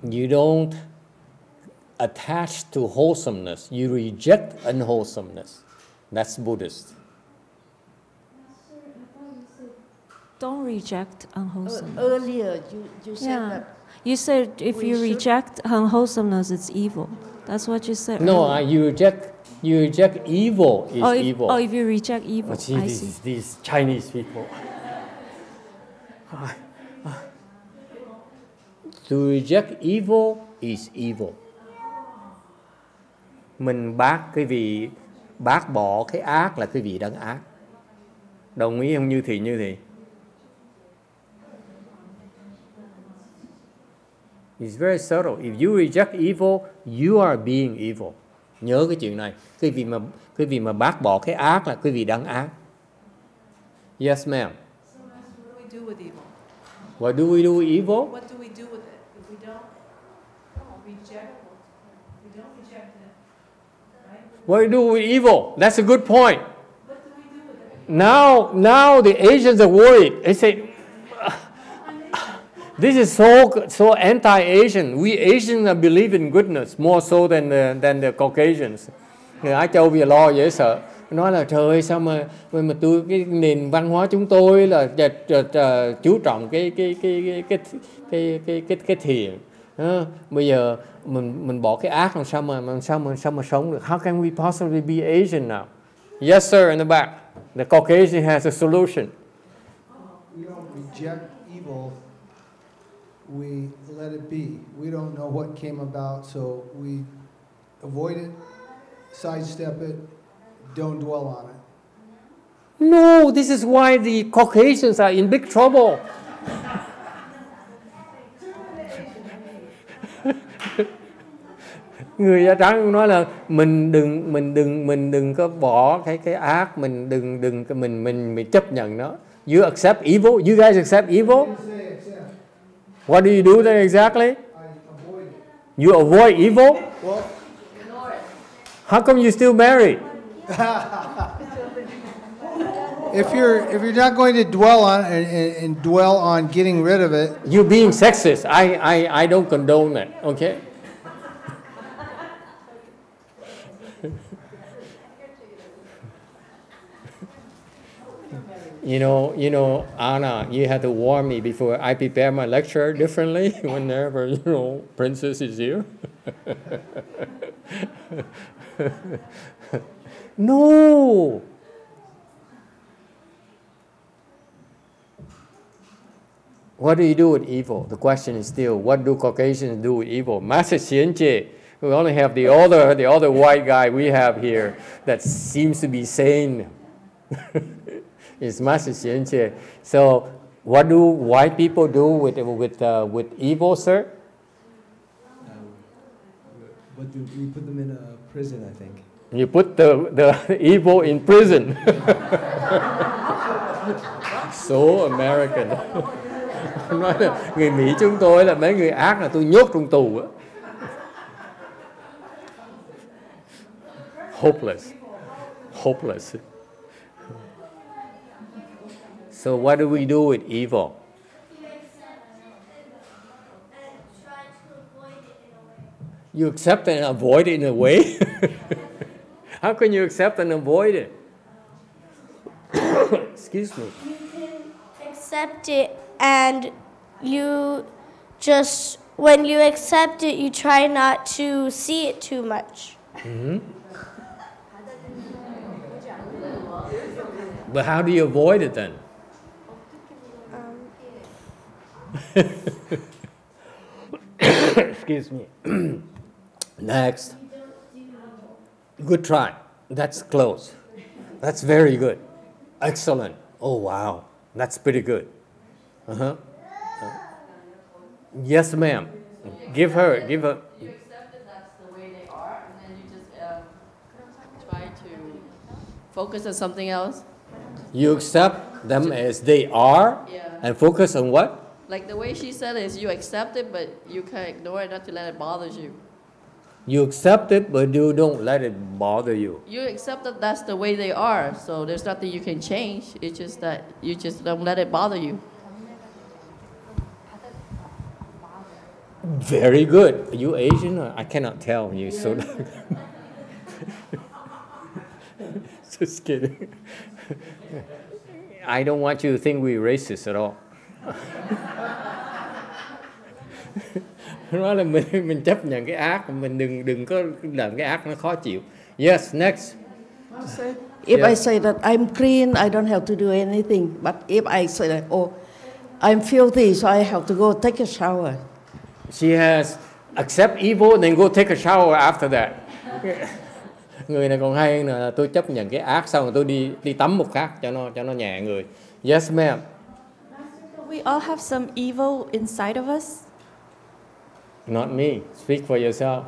You don't attach to wholesomeness. You reject unwholesomeness. That's Buddhist. Don't reject unwholesome. Earlier, you said that. You said if you reject unwholesomeness, it's evil. That's what you said. No, you reject evil is evil. Oh, if you reject evil, see, I see. These Chinese people. To reject evil is evil. Mình bác bỏ cái ác là cái vị đấng ác. Đồng ý không? Như thị. It's very subtle. If you reject evil, you are being evil. Nhớ cái chuyện này. Cái vị mà bác bỏ cái ác là cái vị đấng ác. Yes, ma'am. So what do we do with evil? What do we do with evil? What do we do with it if we don't reject it? We don't reject it, right? What do we do with evil? That's a good point. What do we do with it? Now the Asians are worried. They say, this is so anti-Asian. We Asians believe in goodness more so than the Caucasians. Người Á Châu vì lo dễ sợ. Nói là trời ơi sao mà cái nền văn hóa chúng tôi là chú trọng cái thiện. Bây giờ mình bỏ cái ác làm sao mà sống được? How can we possibly be Asian now? Yes, sir, in the back. The Caucasian has a solution. We don't reject evil. We let it be. We don't know what came about, so we avoid it, sidestep it, don't dwell on it. No, this is why the Caucasians are in big trouble. Người da trắng nói là mình đừng có bỏ cái ác, mình chấp nhận nó. You accept evil? You guys accept evil? What do you do then exactly? I avoid it. You avoid evil? Well, How come you still married? if you're not going to dwell on and dwell on getting rid of it, You're being sexist. I don't condone that. Okay. You know, Anna, you had to warn me before I prepare my lecture differently whenever, Princess is here. No. What do you do with evil? The question is still, what do Caucasians do with evil? Master Xianjie, we only have the other white guy we have here that seems to be sane. It's Master Xianjie. So, what do white people do with evil, sir? But we put them in a prison, I think. You put the evil in prison. So American. Nói là người Mỹ chúng tôi là mấy người ác là tôi nhốt trong tù á. Hopeless. So what do we do with evil? You accept and avoid it in a way? How can you accept and avoid it? Excuse me. You can accept it and you just when you accept it, you try not to see it too much. But how do you avoid it then? Excuse me. Next. Good try. That's close. That's very good. Excellent. Oh, wow. That's pretty good. Yes, ma'am. Give her. You accept that that's the way they are, and then you just try to focus on something else. You accept them as they are, Yeah. and focus on what? Like the way she said is you accept it, but you can ignore it not to let it bother you. You accept it, but you don't let it bother you. You accept that that's the way they are, so there's nothing you can change. It's just that you just don't let it bother you. Very good. Are you Asian? I cannot tell. You so. Just kidding. I don't want you to think we're racist at all. Nói là mình chấp nhận cái ác, mình đừng có làm cái ác nó khó chịu. Yes, next. If I say that I'm clean, I don't have to do anything. But if I say that, oh, I'm filthy, so I have to go take a shower. She has accept evil, then go take a shower after that. Người này còn hay là tôi chấp nhận cái ác, xong rồi tôi đi tắm một phát cho nó nhẹ người. Yes, ma'am. We all have some evil inside of us. Not me. Speak for yourself.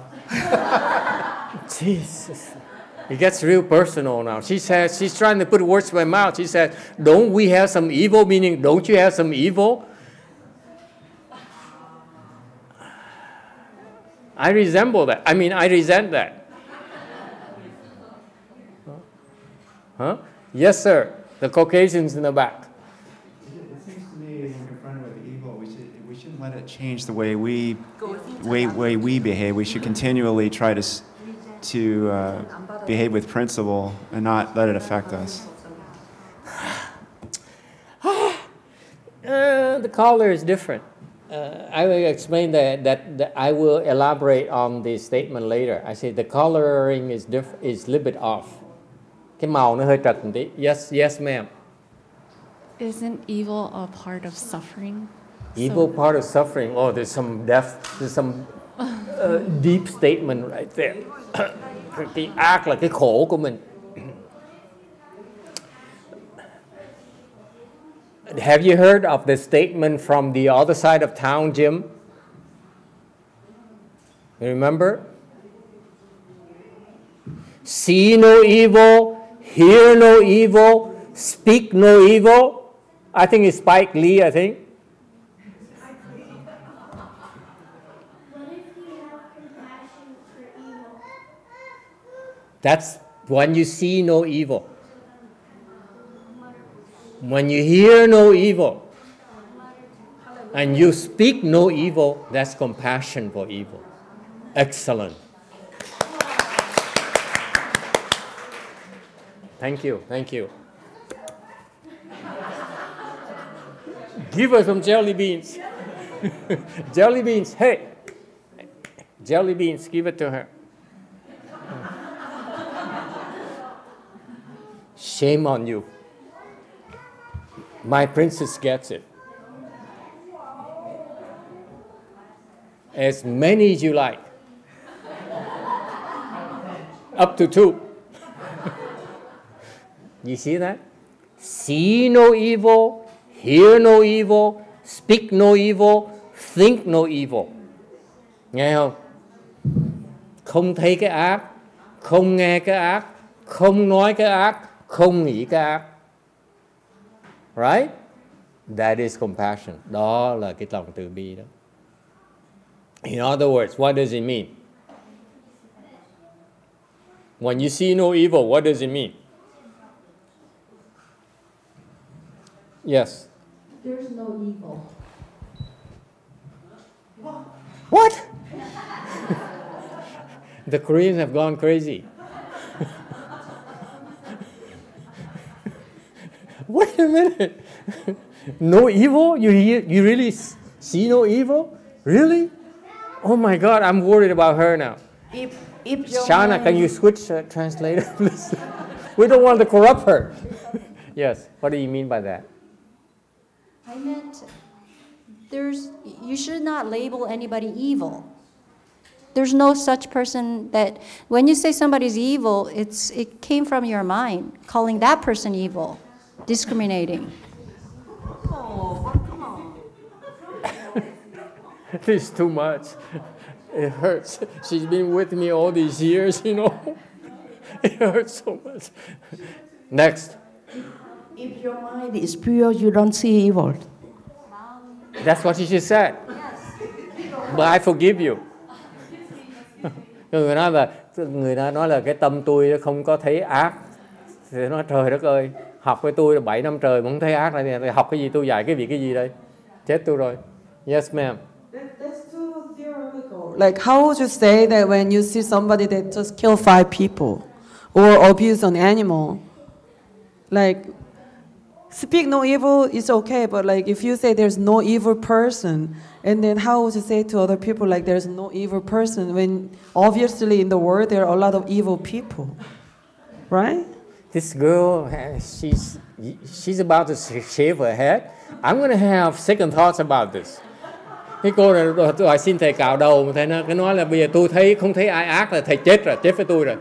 Jesus. It gets real personal now. She says, she's trying to put words in my mouth. She said, don't we have some evil? Meaning, don't you have some evil? I resemble that. I mean, I resent that. Huh? Yes, sir. The Caucasians in the back. It seems to me when confronted with evil, we shouldn't let it change the way we behave. We should continually try to behave with principle and not let it affect us. The color is different. I will explain that I will elaborate on the statement later. I say the coloring is different, is a little bit off. Cái màu nó hơi trật một tí. Yes, ma'am. Isn't evil a part of suffering? Evil part of suffering. Oh, there's some depth, there's some deep statement right there. Cái ác là cái khổ của mình. Have you heard of the statement from the other side of town, Jim? You remember? See no evil, hear no evil, speak no evil. I think it's Spike Lee, I think. What if you have compassion for evil? That's when you see no evil. When you hear no evil and you speak no evil, that's compassion for evil. Excellent. Thank you. Give her some jelly beans. Jelly beans, hey. Jelly beans, give it to her. Shame on you. My princess gets it. As many as you like. Up to 2. You see that? See no evil, hear no evil, speak no evil, think no evil. Nghe không? Không thấy cái ác, không nghe cái ác, không nói cái ác, không nghĩ cái ác. Right? That is compassion. Đó là cái lòng từ bi đó. In other words, what does it mean? When you see no evil, what does it mean? Yes. There's no evil. What? The Koreans have gone crazy. Wait a minute. No evil? You really see no evil? Really? Oh my God, I'm worried about her now. If your Shana, mind, can you switch translator, please? We don't want to corrupt her. Yes, what do you mean by that? I meant you should not label anybody evil. There's no such person that, when you say somebody's evil, it came from your mind, calling that person evil, discriminating. It's too much. It hurts. She's been with me all these years, you know. It hurts so much. Next. if your mind is pure, you don't see evil. That's what she just said. But I forgive you. Người ta nói là cái tâm tôi không có thấy ác. Thì nói trời đất ơi, học với tôi là 7 năm trời mà không thấy ác này, thì học cái gì tôi dạy cái gì đây? Chết tôi rồi. Yes, ma'am. That's too theoretical. Like, how would you say that when you see somebody that just killed 5 people or abuse an animal? Like, speak no evil is okay, but like if you say there's no evil person, and then how would you say to other people like there's no evil person when obviously in the world there are a lot of evil people, right? This girl, she's about to shave her head. I'm going to have second thoughts about this. Cái cô này tôi xin thầy cạo đầu, thầy nói là bây giờ tôi thấy không thấy ai ác là thầy chết rồi, chết với tôi rồi.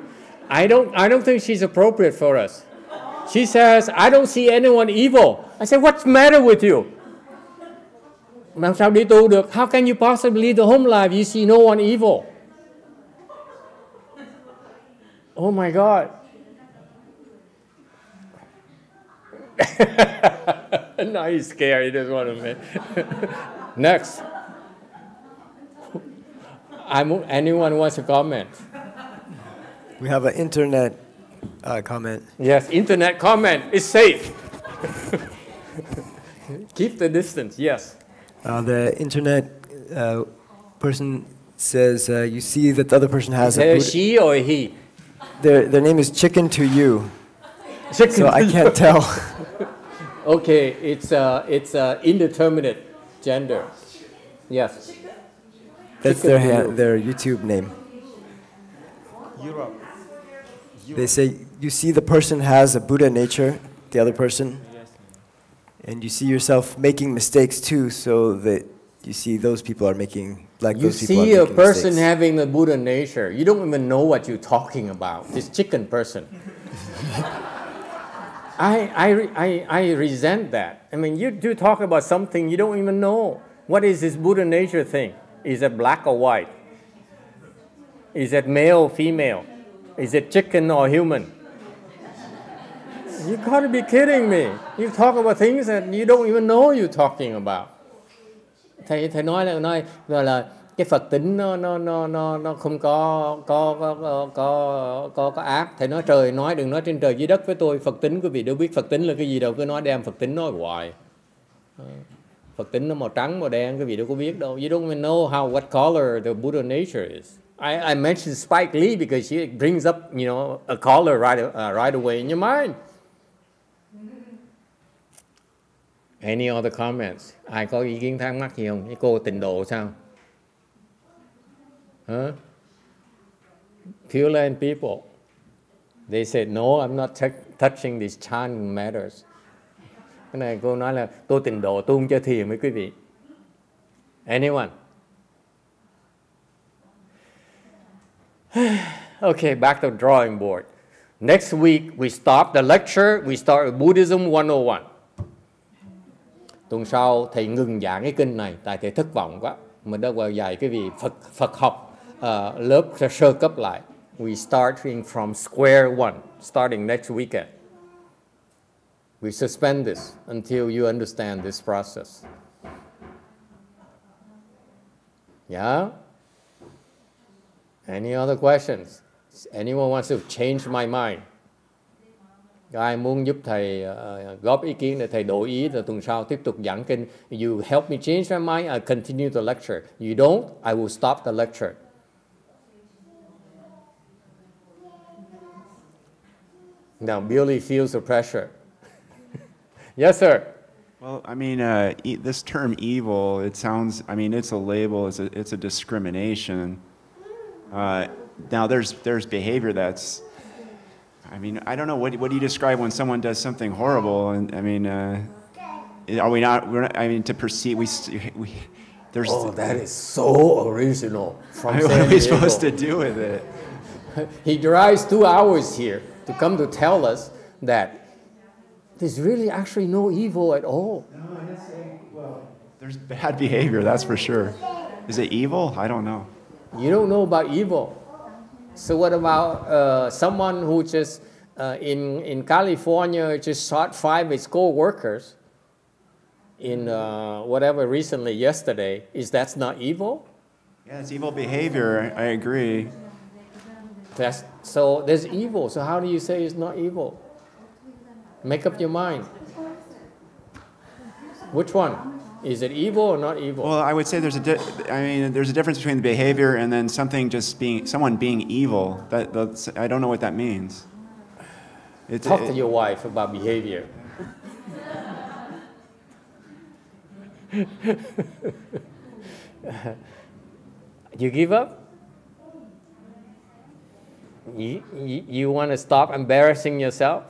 I don't think she's appropriate for us. She says, I don't see anyone evil. I said, what's the matter with you? Làm sao đi tu được? How can you possibly lead the home life? You see no one evil. Oh my God. Now he's scared. He doesn't want to admit. Next. Anyone wants to comment? We have an internet comment. Yes, internet comment is safe. Keep the distance, yes. The internet person says you see that the other person has a Buddha. She or he? Their name is Chicken to You. Chicken so I can't tell. Okay, it's indeterminate gender. Yes. That's their YouTube name. Europe. They say you see the person has a Buddha nature, the other person, and you see yourself making mistakes too, so that you see those people are making those people are You see a making person mistakes. having the Buddha nature, you don't even know what you're talking about. This chicken person. I resent that. I mean, you talk about something you don't even know. What is this Buddha nature thing? Is it black or white? Is it male or female? Is it chicken or human? You gotta be kidding me. You talk about things that you don't even know you're talking about. Thầy nói là cái Phật tính nó không có ác. Thầy nói trời nói đừng nói trên trời dưới đất với tôi. Phật tính quý vị đâu biết Phật tính là cái gì đâu, cứ nói đem Phật tính nói hoài. Phật tính nó màu trắng màu đen quý vị đâu có biết đâu. You don't even know what color the Buddha nature is. I mentioned Spike Lee because she brings up, a color right away in your mind. Any other comments? Ai có ý kiến thắc mắc gì không? Cái cô tịnh độ sao? Huh? Pure Land people. They said, no, I'm not touching these Chan matters. Cái này cô nói là tôi tịnh độ, tôi không chơi thiền với quý vị. Anyone? Okay, back to the drawing board. Next week, we stop the lecture. We start with Buddhism 101. Tuần sau, thầy ngừng giảng cái kinh này, tại thầy thất vọng quá. Mình đã dạy cái gì Phật học lớp sơ cấp lại. We starting from square one, starting next weekend. We suspend this until you understand this process. Yeah? Any other questions? Anyone wants to change my mind? Ai muốn giúp thầy góp ý kiến để thầy đổi ý rồi tuần sau tiếp tục giảng kinh. You help me change my mind, I continue the lecture. You don't, I will stop the lecture. Now Billy feels the pressure. Yes, sir. Well, I mean, this term evil, it sounds, I mean, it's a label, it's a discrimination. Now, there's behavior that's, I mean, I don't know, what do you describe when someone does something horrible? And I mean, are we not, we're not, I mean, to perceive, we there's... Oh, that is so original. What are we supposed to do with it? He drives 2 hours here to come to tell us that there's really actually no evil at all. No, I didn't say, well, there's bad behavior, that's for sure. Is it evil? I don't know. You don't know about evil. So what about someone who just, in California, just shot 5 of his co-workers in whatever recently, yesterday? Is that not evil? Yeah, it's evil behavior, I agree. So there's evil, so how do you say it's not evil? Make up your mind. Which one? Is it evil or not evil? Well, I would say there's a difference between the behavior and then someone being evil. I don't know what that means. Talk to your wife about behavior. You give up? You want to stop embarrassing yourself?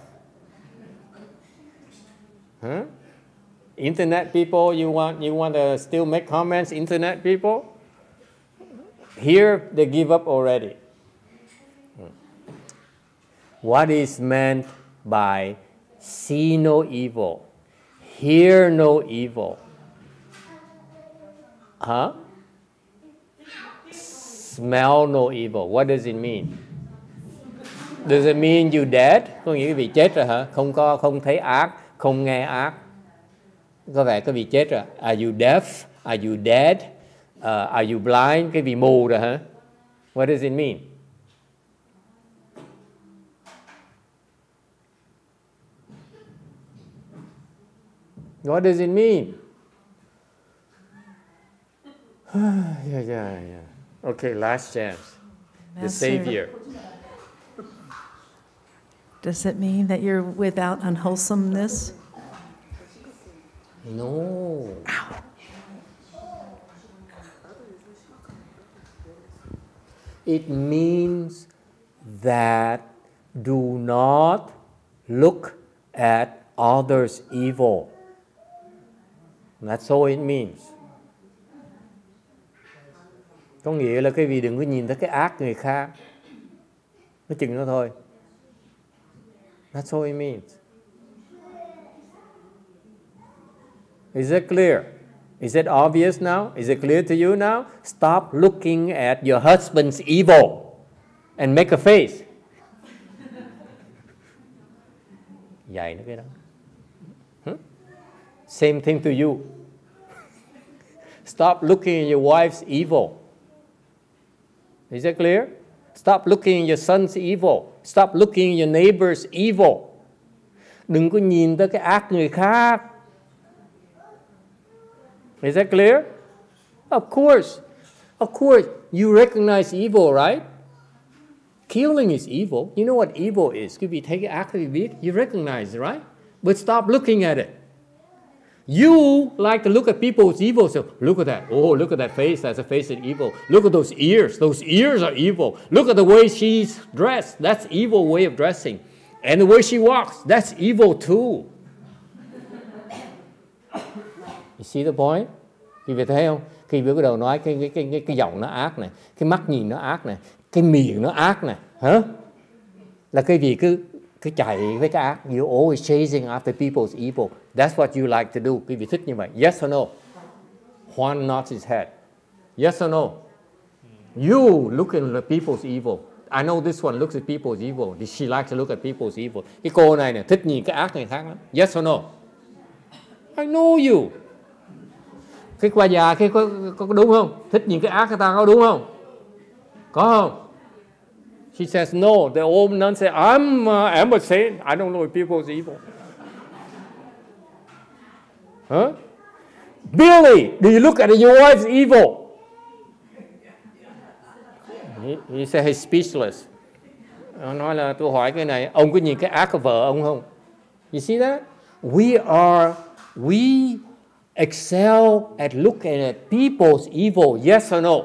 Huh? Internet people, you want to still make comments, internet people? Here, they give up already. What is meant by see no evil, hear no evil? Huh? Smell no evil. What does it mean? Does it mean you dead? Có nghĩa quý vị chết rồi hả? Không thấy ác, không nghe ác. Có vẻ quý vị chết rồi. Are you deaf? Are you dead? Are you blind? Quý vị mù rồi hả? What does it mean? What does it mean? Yeah. Okay, last chance. The Savior. Does it mean that you're without unwholesomeness? No. Ow. It means that do not look at others' evil. That's all it means. Có nghĩa là quý vị đừng có nhìn thấy cái ác người khác. Nói chừng đó thôi. That's all it means. Is it clear? Is it obvious now? Is it clear to you now? Stop looking at your husband's evil and make a face. Dạy nó cái đó. Same thing to you. Stop looking at your wife's evil. Is that clear? Stop looking at your son's evil. Stop looking at your neighbor's evil. Đừng có nhìn tới cái ác người khác. Is that clear? Of course. Of course. You recognize evil, right? Killing is evil. You know what evil is? Quý vị thấy cái ác quý vị biết. You recognize it, right? But stop looking at it. You like to look at people's evil. So look at that. Oh, look at that face. That's a face of evil. Look at those ears. Those ears are evil. Look at the way she's dressed. That's evil way of dressing. And the way she walks. That's evil too. You see the point? Quý vị thấy không? Khi bắt đầu nói cái giọng nó ác này, cái mắt nhìn nó ác này, cái miệng nó ác này, hả? Là cái gì cứ chạy với cái ác. You're always chasing after people's evil. That's what you like to do. Quý vị thích như vậy. Yes or no? Juan nods his head. Yes or no? You looking at people's evil. I know this one looks at people's evil. She likes to look at people's evil. Cái cô này nè thích nhìn cái ác người khác lắm. Yes or no? I know you. Cái qua già cái có đúng không? Thích nhìn cái ác người ta có đúng không? Có không? She says no. The old nun says, I'm a saint. I don't know people's evil. Huh? Billy, do you look at your wife's evil? He said he's speechless. Ông nói là tôi hỏi cái này, ông có nhìn cái ác của vợ ông không? You see that? We are We excel at looking at people's evil, yes or no?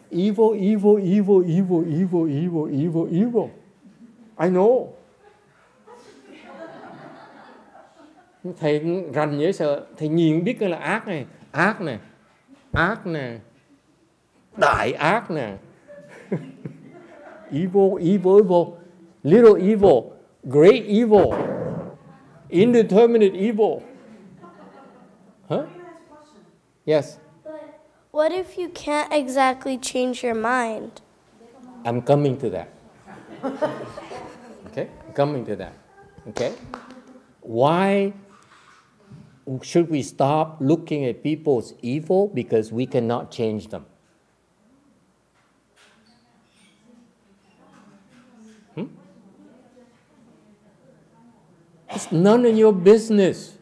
Evil, evil, evil, evil, evil, evil, evil, evil. I know. Thầy rành dễ sợ. Thầy nhìn biết cái là ác này, ác nè, ác nè, đại ác nè. Evil, evil, evil, little evil, great evil, indeterminate evil. Huh? Yes. What if you can't exactly change your mind? I'm coming to that. Okay? I'm coming to that. Okay? Why should we stop looking at people's evil? Because we cannot change them. It's none of your business.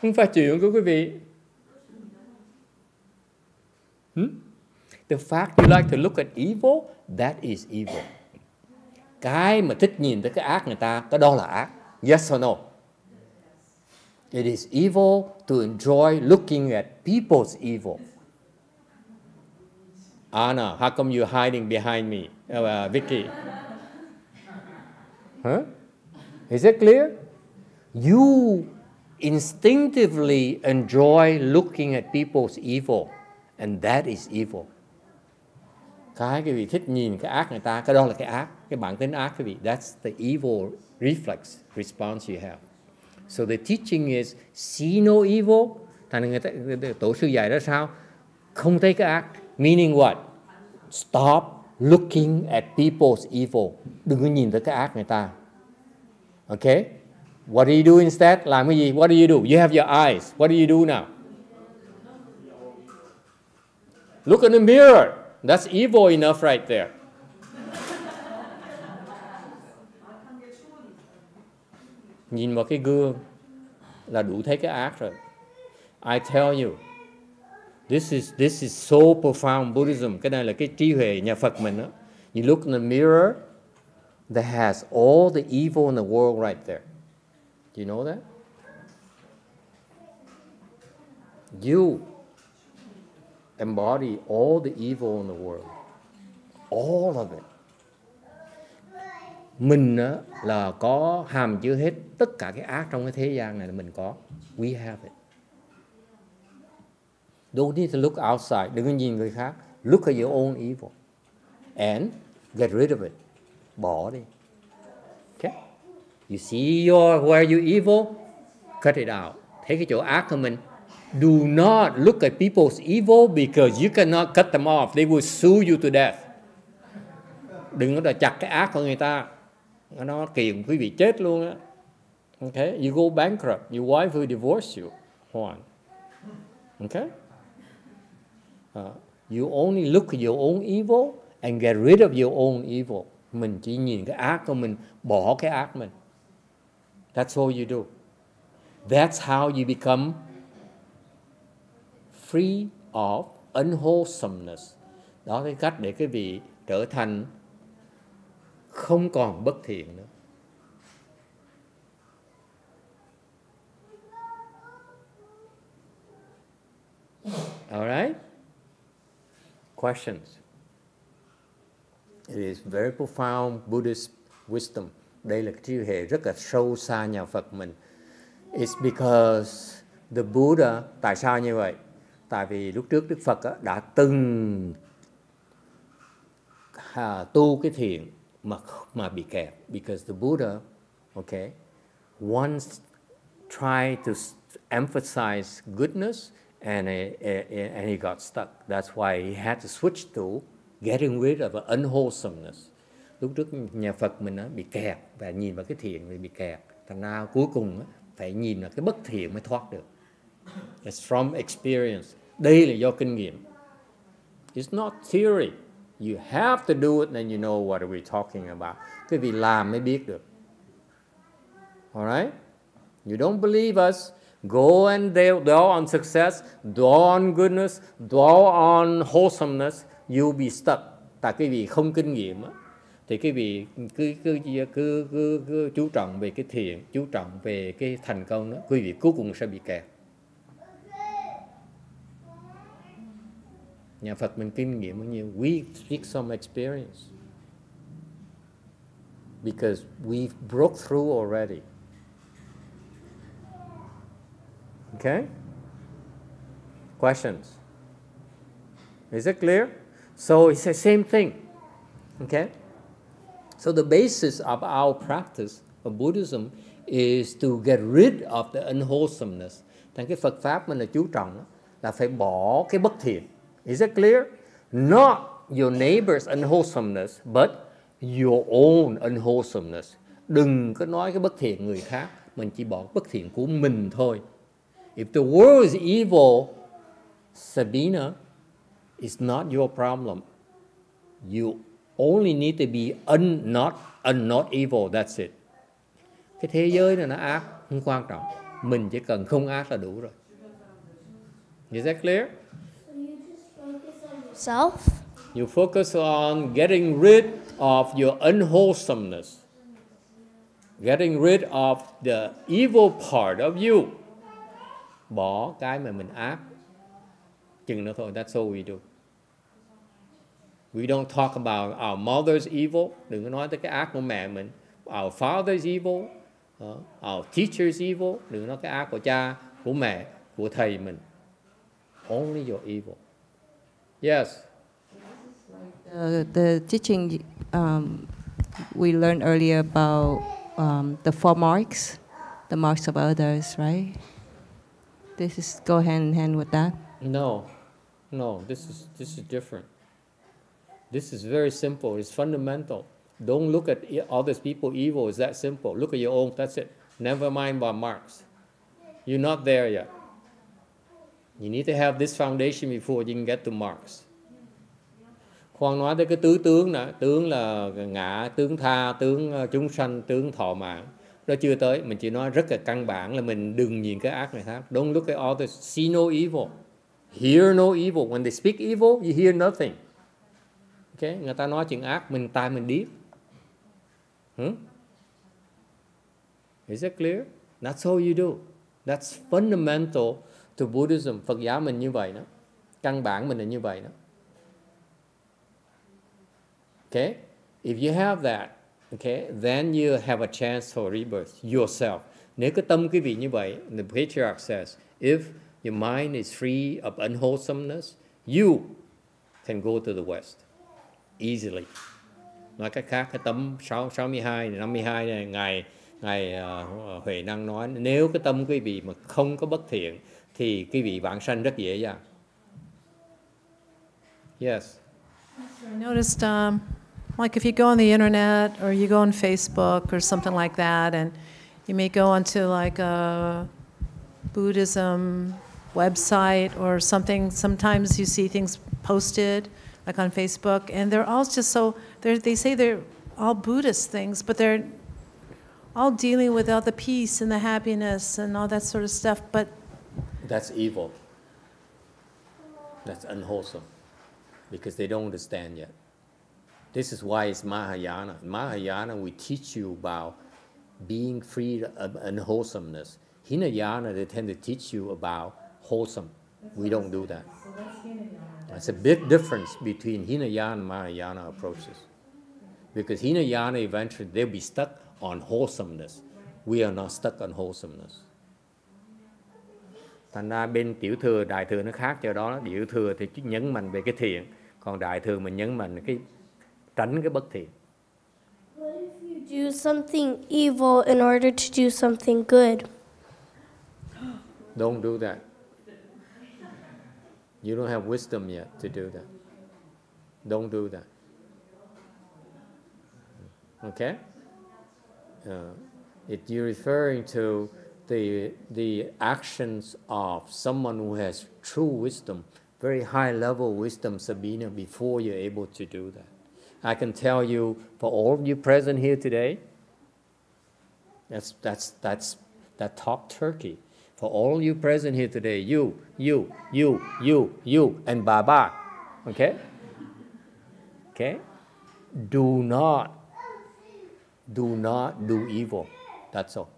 Không phải chuyện của quý vị. The fact you like to look at evil, that is evil. Cái mà thích nhìn tới cái ác người ta, cái đó là ác. Yes or no? It is evil to enjoy looking at people's evil. Anna, how come you're hiding behind me? Vicky. Huh? Is it clear? You instinctively enjoy looking at people's evil, and that is evil. Cái quý vị thích nhìn cái ác người ta, cái đó là cái ác, cái bản tính ác quý vị. That's the evil reflex response you have. So the teaching is see no evil. Thành người ta, tổ sư dạy đó sao? Không thấy cái ác. Meaning what? Stop looking at people's evil. Đừng có nhìn tới cái ác người ta. Okay? What do you do instead? Làm cái gì? What do you do? You have your eyes. What do you do now? Look in the mirror. That's evil enough right there. Nhìn vào cái gương là đủ thấy cái ác rồi. I tell you, this is so profound Buddhism. Cái này là cái trí huệ nhà Phật mình đó. You look in the mirror, that has all the evil in the world right there. Do you know that? You embody all the evil in the world. All of it. Mình là có hàm chứa hết tất cả cái ác trong cái thế gian này là mình có. We have it. Don't need to look outside. Đừng có nhìn người khác. Look at your own evil. And get rid of it. Bỏ đi. Okay? You see where you evil, cut it out. Thấy cái chỗ ác của mình. Do not look at people's evil because you cannot cut them off. They will sue you to death. Đừng có đòi chặt cái ác của người ta. Nó kiện quý vị chết luôn á. Okay? You go bankrupt. Your wife will divorce you. One. Okay? You only look at your own evil and get rid of your own evil. Mình chỉ nhìn cái ác của mình, bỏ cái ác mình. That's all you do. That's how you become free of unwholesomeness. Đó là cái cách để quý vị trở thành không còn bất thiện nữa. All right? Questions? It is very profound Buddhist wisdom. Đây là cái trí huệ rất là sâu xa nhà Phật mình. It's because the Buddha, tại sao như vậy? Tại vì lúc trước Đức Phật đã từng tu cái thiện mà bị kẹt. Because the Buddha, okay, once tried to emphasize goodness and he got stuck. That's why he had to switch to getting rid of unwholesomeness. Lúc trước nhà Phật mình bị kẹt và nhìn vào cái thiện thì bị kẹt. Thành ra cuối cùng phải nhìn vào cái bất thiện mới thoát được. It's from experience. Đây là do kinh nghiệm. It's not theory. You have to do it and you know what we're talking about. Cái vì làm mới biết được. Alright? You don't believe us. Go and dwell on success, dwell on goodness, dwell on wholesomeness. You'll be stuck. Tại cái vì không kinh nghiệm thì quý vị cứ chú trọng về cái thiện, chú trọng về cái thành công đó, quý vị cuối cùng sẽ bị kẹt. Nhà Phật mình kinh nghiệm bao nhiêu? We speak some experience because we broke through already. Okay? Questions? Is it clear? So it's the same thing. Okay? So the basis of our practice of Buddhism is to get rid of the unwholesomeness. Thành cái Phật Pháp mình là chú trọng là phải bỏ cái bất thiện. Is it clear? Not your neighbor's unwholesomeness, but your own unwholesomeness. Đừng có nói cái bất thiện người khác, mình chỉ bỏ bất thiện của mình thôi. If the world is evil, Sabina, it's not your problem. You only need to be not evil, that's it. Cái thế giới này nó ác, không quan trọng. Mình chỉ cần không ác là đủ rồi. Is that clear? Self? You focus on getting rid of your unwholesomeness. Getting rid of the evil part of you. Bỏ cái mà mình ác. Chừng nữa thôi, that's all we do. We don't talk about our mother's evil. Đừng có nói tới cái ác của mẹ mình. Our father's evil. Our teacher's evil. Đừng có nói cái ác của cha, của mẹ, của thầy mình. Only your evil. Yes. The teaching we learned earlier about the 4 marks, the marks of others, right? This is go hand in hand with that. No, this is different. This is very simple. It's fundamental. Don't look at other people evil. It's that simple. Look at your own. That's it. Never mind about marks. You're not there yet. You need to have this foundation before you can get to marks. Khoan nói tới cái tứ tướng nè, tướng là ngã, tướng tha, tướng chúng sanh, tướng thọ mạng. Đó chưa tới, mình chỉ nói rất là căn bản là mình đừng nhìn cái ác này khác. Don't look at others, see no evil, hear no evil. When they speak evil, you hear nothing. Okay? Người ta nói chuyện ác, mình tai mình điếc. Is that clear? That's all you do. That's fundamental to Buddhism. Phật giáo mình như vậy đó. Căn bản mình là như vậy đó. Okay? If you have that, okay, then you have a chance for rebirth yourself. Nếu cái tâm quý vị như vậy, the Patriarch says, if your mind is free of unwholesomeness, you can go to the West easily. Nói cách khác, cái tấm 62, 52 này, Ngài Huệ Năng nói, nếu cái tâm quý vị mà không có bất thiện, thì quý vị vãng sanh rất dễ dàng. Yes. I noticed, like if you go on the internet or you go on Facebook or something like that, and you may go onto like a Buddhism website or something, sometimes you see things posted like on Facebook, and they're all just so, they say they're all Buddhist things, but they're all dealing with all the peace and the happiness and all that sort of stuff, but... That's evil. That's unwholesome. Because they don't understand yet. This is why it's Mahayana. In Mahayana, we teach you about being free of unwholesomeness. Hinayana, they tend to teach you about wholesome. We don't do that. That's a big difference between Hinayana and Mahayana approaches. Because Hinayana, eventually, they'll be stuck on wholesomeness. We are not stuck on wholesomeness. Thành ra bên tiểu thừa, đại thừa nó khác chỗ đó. Tiểu thừa thì nhấn mạnh về cái thiện, còn đại thừa mình nhấn mạnh cái tránh cái bất thiện. What if you do something evil in order to do something good? Don't do that. You don't have wisdom yet to do that. Don't do that. Okay? If you're referring to the actions of someone who has true wisdom, very high level wisdom, Sabina, before you're able to do that. I can tell you, for all of you present here today, that talk turkey. For all you present here today, you, and Baba, okay? Okay? do not do evil. That's all.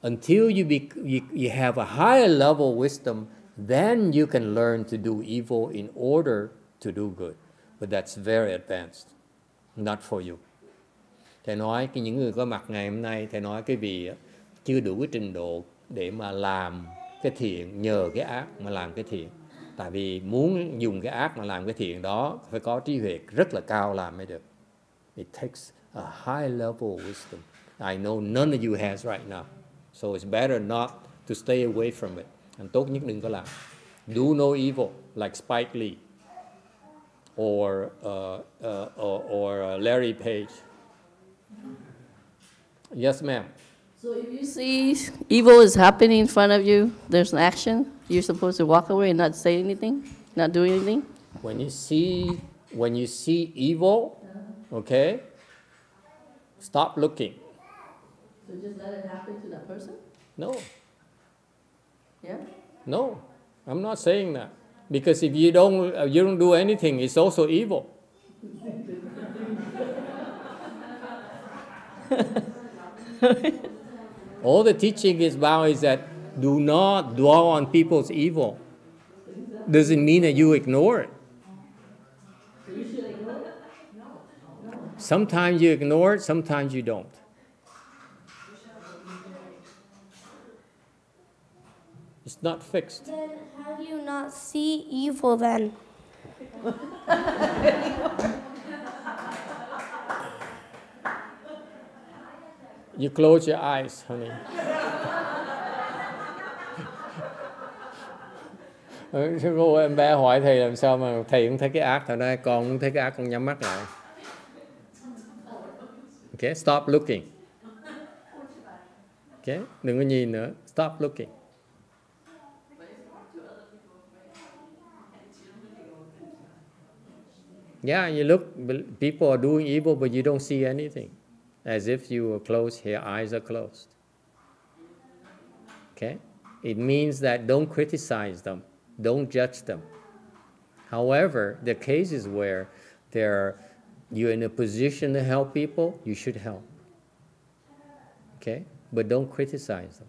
Until you have a higher level wisdom, then you can learn to do evil in order to do good. But that's very advanced, not for you. Thầy nói những người có mặt ngày hôm nay, Thầy nói cái vị chưa đủ cái trình độ để mà làm cái thiện, nhờ cái ác mà làm cái thiện. Tại vì muốn dùng cái ác mà làm cái thiện đó phải có trí huệ rất là cao làm mới được. It takes a high level wisdom. I know none of you has right now. So it's better not to stay away from it. And tốt nhất đừng có làm. Do no evil like Spike Lee or Larry Page. Yes, ma'am. So if you see evil is happening in front of you, there's an action, you're supposed to walk away and not say anything, not do anything? When you see evil, okay, stop looking. So just let it happen to that person? No. Yeah? No, I'm not saying that. Because if you don't do anything, it's also evil. All the teaching is about is that do not dwell on people's evil. Doesn't mean that you ignore it. So you should ignore it? Sometimes you ignore it, sometimes you don't. It's not fixed. Then how do you not see evil then? You close your eyes, honey. Cô em bé hỏi thầy làm sao mà thầy cũng thấy cái ác, thật ra con cũng thấy cái ác, con nhắm mắt lại. Okay, stop looking. Okay, đừng có nhìn nữa. Stop looking. Yeah, you look, people are doing evil, but you don't see anything. As if you were closed, your eyes are closed. Okay? It means that don't criticize them. Don't judge them. However, the cases where you're in a position to help people, you should help. Okay? But don't criticize them.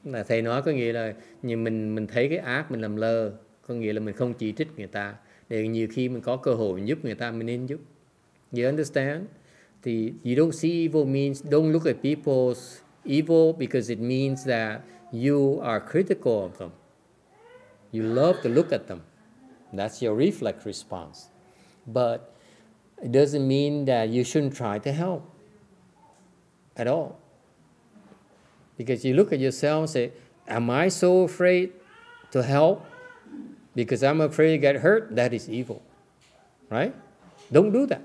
Là thầy nói có nghĩa là mình thấy cái ác mình làm lơ, có nghĩa là mình không chỉ trích người ta, để nhiều khi mình có cơ hội mình giúp người ta mình nên giúp. You understand? You don't see evil means don't look at people's evil because it means that you are critical of them. You love to look at them. That's your reflex response. But it doesn't mean that you shouldn't try to help at all. Because you look at yourself and say, am I so afraid to help because I'm afraid to get hurt? That is evil. Right? Don't do that.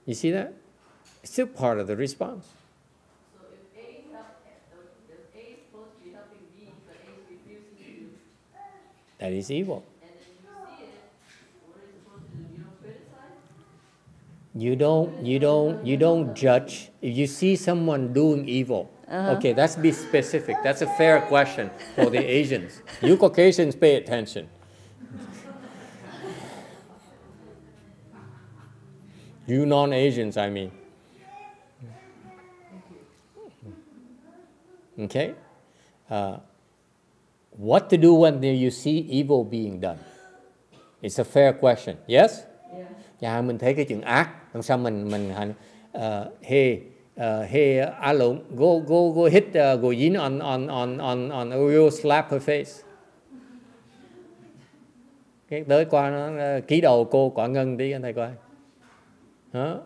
You see that? It's still part of the response. So if A is supposed to be helping B, but A is refusing to, that is evil. And then you see it, what are you supposed to do? You don't criticize? You don't judge. If you see someone doing evil, okay, let's be specific. That's a fair question for the Asians. You Caucasians pay attention. You non-Asians, I mean. Okay? What to do when you see evil being done? It's a fair question. Yes? Yeah. Dạ, mình thấy cái chuyện ác, làm sao mình hey, Alon, go hit Go Yin on Oriole, slap her face. Cái tới qua nó ký đầu cô Quả Ngân đi anh thầy coi.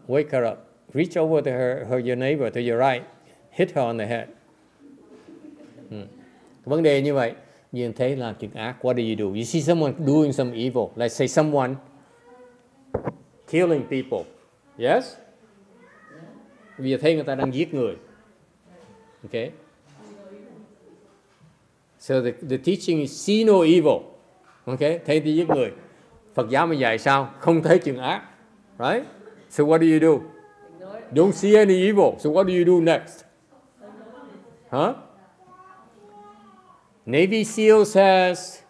Wake her up. Reach over to your neighbor to your right. Hit her on the head. Vấn đề như vậy, nhìn thấy làm chuyện ác. What do you do? You see someone doing some evil. Let's say someone killing people. Yes? Bây giờ thấy người ta đang giết người. Okay? So the teaching is see no evil. Okay? Thấy đi giết người. Phật giáo mà dạy sao? Không thấy chuyện ác. Right? So what do you do? Don't see any evil. So what do you do next? Huh? Navy SEAL says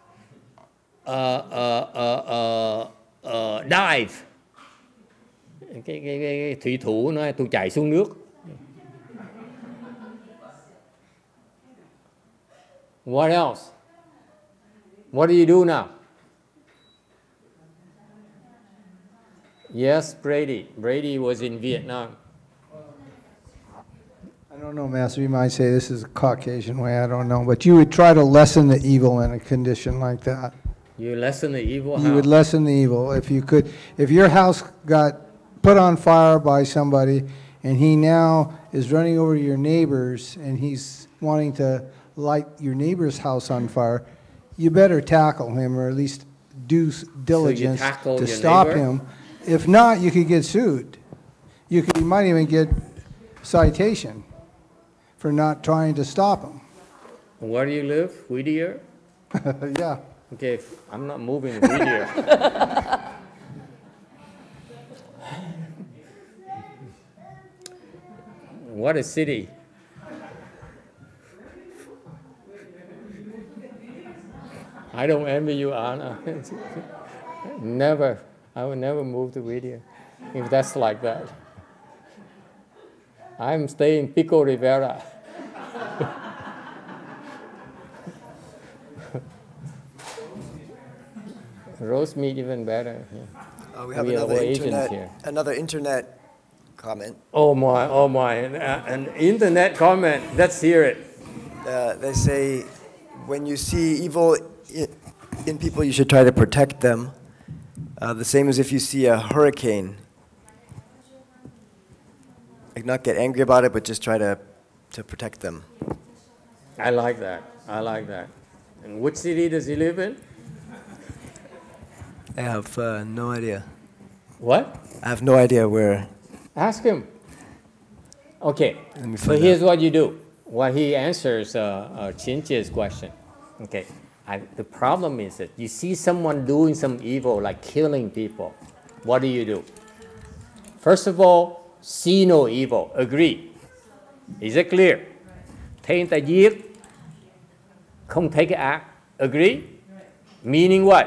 dive. Cái thủy thủ nói tôi chạy xuống nước. What else? What do you do now? Yes, Brady. Brady was in Vietnam. I don't know, Master. You might say this is a Caucasian way. I don't know. But you would try to lessen the evil in a condition like that. You lessen the evil? You would lessen the evil if you could. If your house got put on fire by somebody and he now is running over to your neighbor's and he's wanting to light your neighbor's house on fire, you better tackle him or at least do diligence to stop him. If not, you could get sued. You might even get citation for not trying to stop him. Where do you live? Whittier? Yeah. Okay, I'm not moving to Whittier. What a city. I don't envy you, Anna. Never. I would never move to Whittier if that's like that. I'm staying in Pico Rivera. Roast meat even better. Yeah. We have another internet comment. Oh my, an internet comment, let's hear it. They say, when you see evil in people, you should try to protect them. The same as if you see a hurricane. Like not get angry about it, but just try to protect them. I like that. I like that. And which city does he live in? I have no idea. What? I have no idea where. Ask him. Okay, so here's what you do. While he answers Chinchia's question. Okay, the problem is that you see someone doing some evil, like killing people. What do? First of all, see no evil. Agree. Is it clear? Thấy người ta giết, không thấy cái ác. Agree? Meaning what?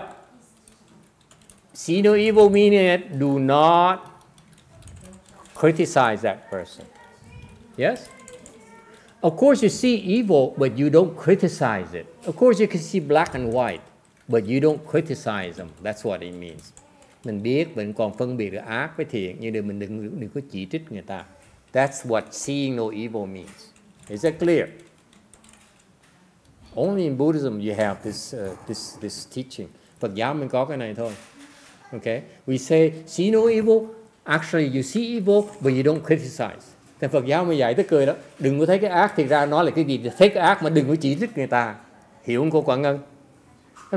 See no evil meaning that do not criticize that person. Yes? Of course you see evil, but you don't criticize it. Of course you can see black and white, but you don't criticize them. That's what it means. Mình biết, mình còn phân biệt được ác với thiện, nhưng mình đừng có chỉ trích người ta. That's what seeing no evil means. Is that clear? Only in Buddhism you have this teaching. Phật giáo mình có cái này thôi. Okay? We say, see no evil. Actually, you see evil, but you don't criticize. Thì Phật giáo mới dạy tới cười đó. Đừng có thấy cái ác, thì ra nói là cái gì? Thấy cái ác mà đừng có chỉ trích người ta. Hiểu không cô Quảng Ngân?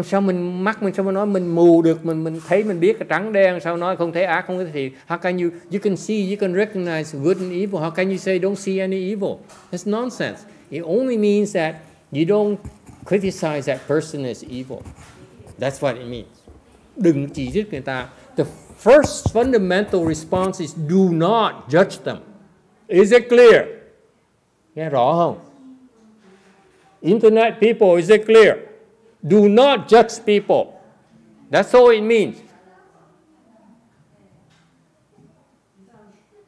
Sao mình mắt mình sao mà nói mình mù được, mình thấy mình biết cái trắng đen, sao nói không thấy ác không thấy thiện? How can you can see, you can recognize good and evil. How can you say don't see any evil? That's nonsense. It only means that you don't criticize that person as evil. That's what it means. Đừng chỉ trích người ta. The first fundamental response is do not judge them. Is it clear? Nghe rõ không? Internet people, is it clear? Do not judge people. That's all it means.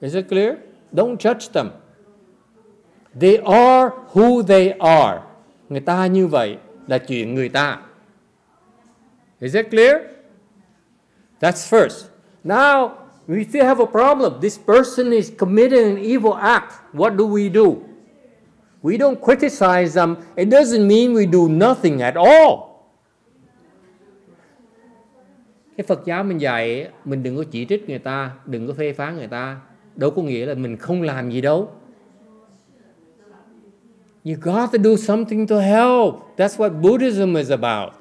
Is it clear? Don't judge them. They are who they are. Người ta như vậy là chuyện người ta. Is it clear? That's first. Now, we still have a problem. This person is committing an evil act. What do? We don't criticize them. It doesn't mean we do nothing at all. Cái Phật giáo mình dạy, mình đừng có chỉ trích người ta, đừng có phê phán người ta. Đâu có nghĩa là mình không làm gì đâu. You got to do something to help. That's what Buddhism is about.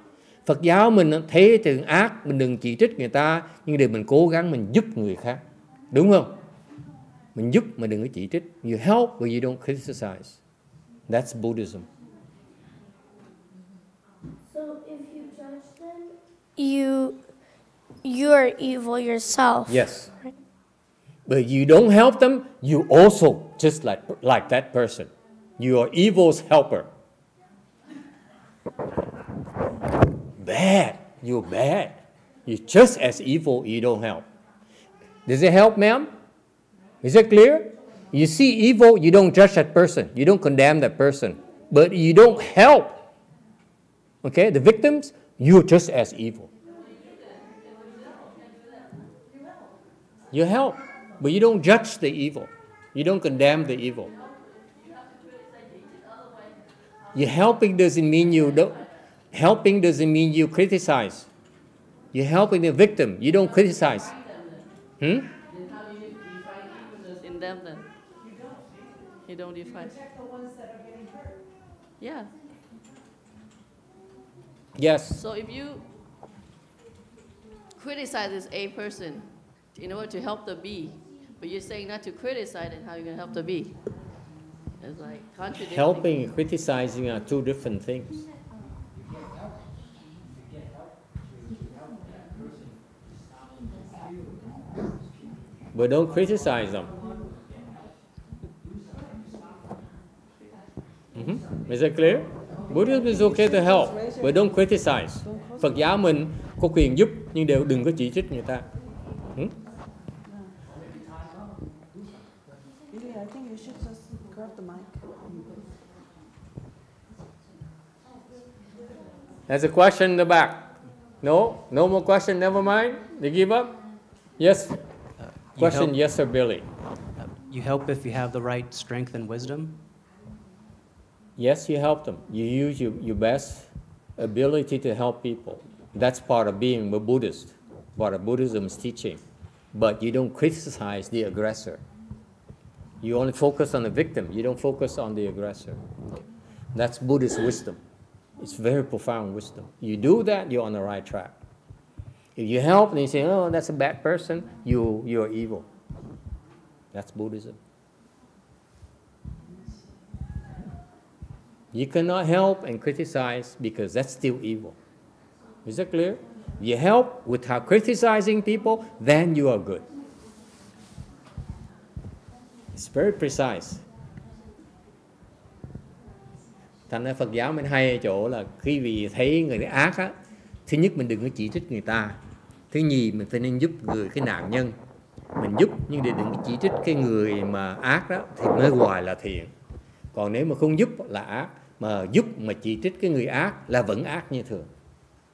Phật giáo mình thấy chuyện ác, mình đừng chỉ trích người ta, nhưng để mình cố gắng mình giúp người khác. Đúng không? Mình giúp mà đừng có chỉ trích. You help but you don't criticize. That's Buddhism. So if you judge them, you are evil yourself. Yes. But you don't help them, you also just like that person. You are evil's helper. Bad. You're bad. You're just as evil, you don't help. Does it help, ma'am? Is it clear? You see evil, you don't judge that person. You don't condemn that person. But you don't help. Okay, the victims, you're just as evil. You help, but you don't judge the evil. You don't condemn the evil. You're helping doesn't mean you don't. Helping doesn't mean you criticize. You're helping the victim. You don't criticize. Then how do you define evilness in them then? You don't define. Yeah. Yes. So if you criticize this A person in order to help the B, but you're saying not to criticize, then how are you going to help the B? It's like contradicting. Helping and criticizing are two different things. But don't criticize them. Is that clear? Buddhism is okay to help, but don't criticize. Phật giáo mình có quyền giúp, nhưng đều đừng có chỉ trích người ta. There's a question in the back. No? No more question? Never mind? They give up? Yes? Question, yes, sir, Billy. You help if you have the right strength and wisdom? Yes, you help them. You use your best ability to help people. That's part of being a Buddhist, part of Buddhism's teaching. But you don't criticize the aggressor. You only focus on the victim. You don't focus on the aggressor. That's Buddhist wisdom. It's very profound wisdom. You do that, you're on the right track. If you help and you say, oh, that's a bad person, you're evil. That's Buddhism. You cannot help and criticize because that's still evil. Is that clear? You help without criticizing people, then you are good. It's very precise. Thành ra Phật giáo mình hay ở chỗ là khi vì thấy người ác á, thứ nhất mình đừng có chỉ trích người ta. Thứ nhì mình phải nên giúp cái nạn nhân. Mình giúp nhưng đừng có chỉ trích cái người mà ác đó thì mới gọi là thiện. Còn nếu mà không giúp là ác, mà giúp mà chỉ trích cái người ác là vẫn ác như thường.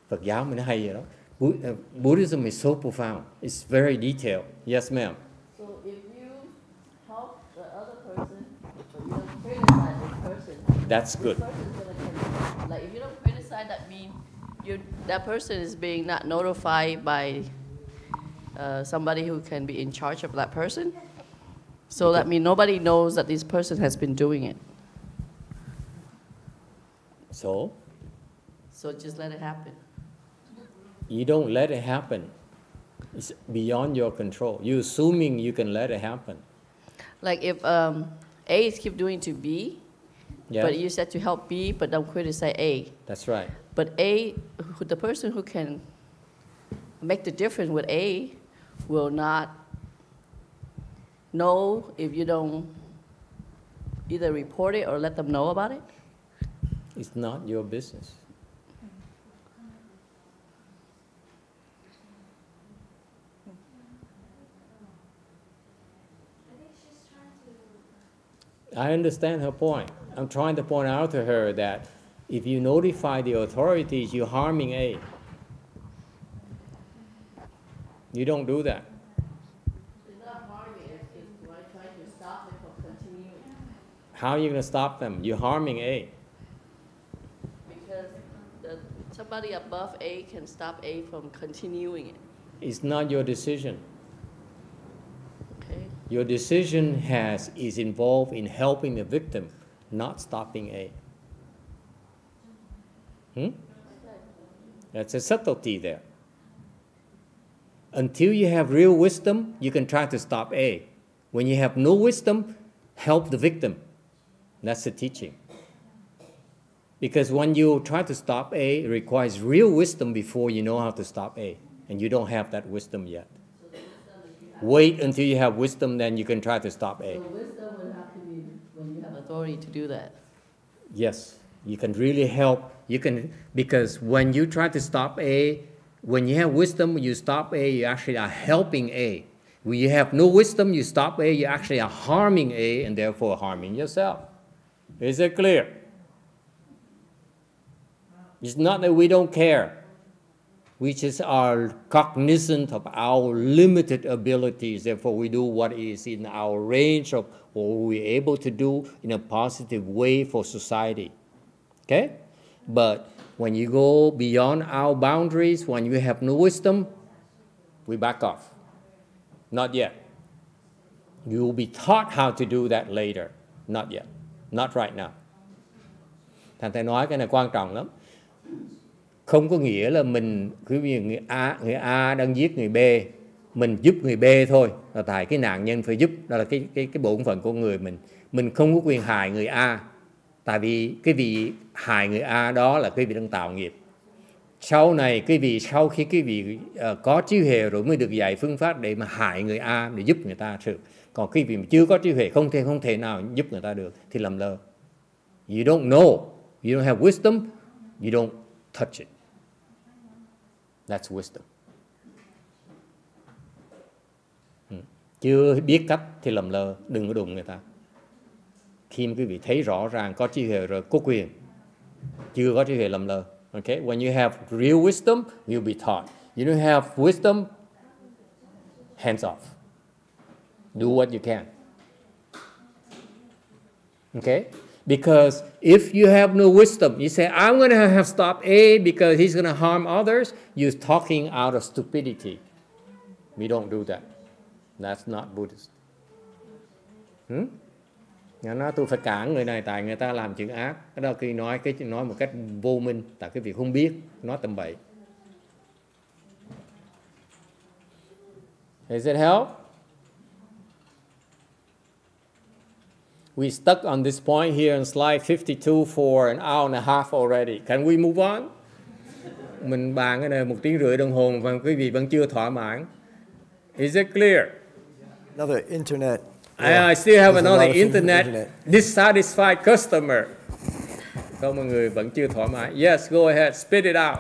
Phật giáo mình hay vậy đó. Buddhism is so profound. It's very detailed. Yes, ma'am. So if you help the other person, but you don't criticize the person, that's good. Like if you don't criticize, that means that person is being not notified by somebody who can be in charge of that person. So that means nobody knows that this person has been doing it. So just let it happen. You don't let it happen. It's beyond your control. You're assuming you can let it happen. Like if A keep doing to B, yes. But you said to help B, but don't criticize A. That's right. But A, the person who can make the difference with A will not know if you don't either report it or let them know about it? It's not your business. I understand her point. I'm trying to point out to her that if you notify the authorities, you're harming A. You don't do that. It's not harming it, it's trying to stop it from continuing. How are you going to stop them? You're harming A. Because somebody above A can stop A from continuing it. It's not your decision. Okay. Your decision is involved in helping the victim, not stopping A. That's a subtlety there. Until you have real wisdom, you can try to stop A. When you have no wisdom, help the victim. That's the teaching. Because when you try to stop A, it requires real wisdom before you know how to stop A. And you don't have that wisdom yet. Wait until you have wisdom, then you can try to stop A. So wisdom will have to be when you have authority to do that. Yes, you can really help. You can, because when you try to stop A, When you have wisdom, you stop A, you actually are helping A. When you have no wisdom, you stop A, you actually are harming A and therefore harming yourself. Is it clear? It's not that we don't care. We just are cognizant of our limited abilities. Therefore, we do what is in our range of what we're able to do in a positive way for society. Okay? But when you go beyond our boundaries, when you have no wisdom, we back off. Not yet. You will be taught how to do that later. Not yet. Not right now. Thầy thầy nói cái này quan trọng lắm. Không có nghĩa là mình, cứ như người A đang giết người B, mình giúp người B thôi, là tại cái nạn nhân phải giúp, đó là cái bổn phận của người mình. Mình không có quyền hại người A, tại vì cái vị hại người A đó là cái vị đang tạo nghiệp. Sau này sau khi cái vị có trí huệ rồi mới được dạy phương pháp để mà hại người A, để giúp người ta sự. Còn cái vị mà chưa có trí huệ không thể nào giúp người ta được thì lầm lơ. You don't know, you don't have wisdom, you don't touch it. That's wisdom. Chưa biết cách thì lầm lơ, đừng có đụng người ta. Khi mà quý vị thấy rõ ràng có trí huệ rồi, có quyền, chưa có trí huệ lầm lơ. Okay? When you have real wisdom, you'll be taught. You don't have wisdom, hands off. Do what you can. Okay? Because if you have no wisdom, you say, I'm going to have stop A because he's going to harm others, you're talking out of stupidity. We don't do that. That's not Buddhist. Nói tôi phải cản người này tại người ta làm chuyện ác. Cái đó khi nói một cách vô minh, tại cái việc không biết, nói tầm bậy. Does it help? We stuck on this point here on slide 52 for an hour and a half already. Can we move on? Mình bàn cái này 1 tiếng rưỡi đồng hồ và quý vị vẫn chưa thỏa mãn. Is it clear? Another internet. I still have another internet dissatisfied customer. Có một người vẫn chưa thỏa mãn. Yes, go ahead, spit it out.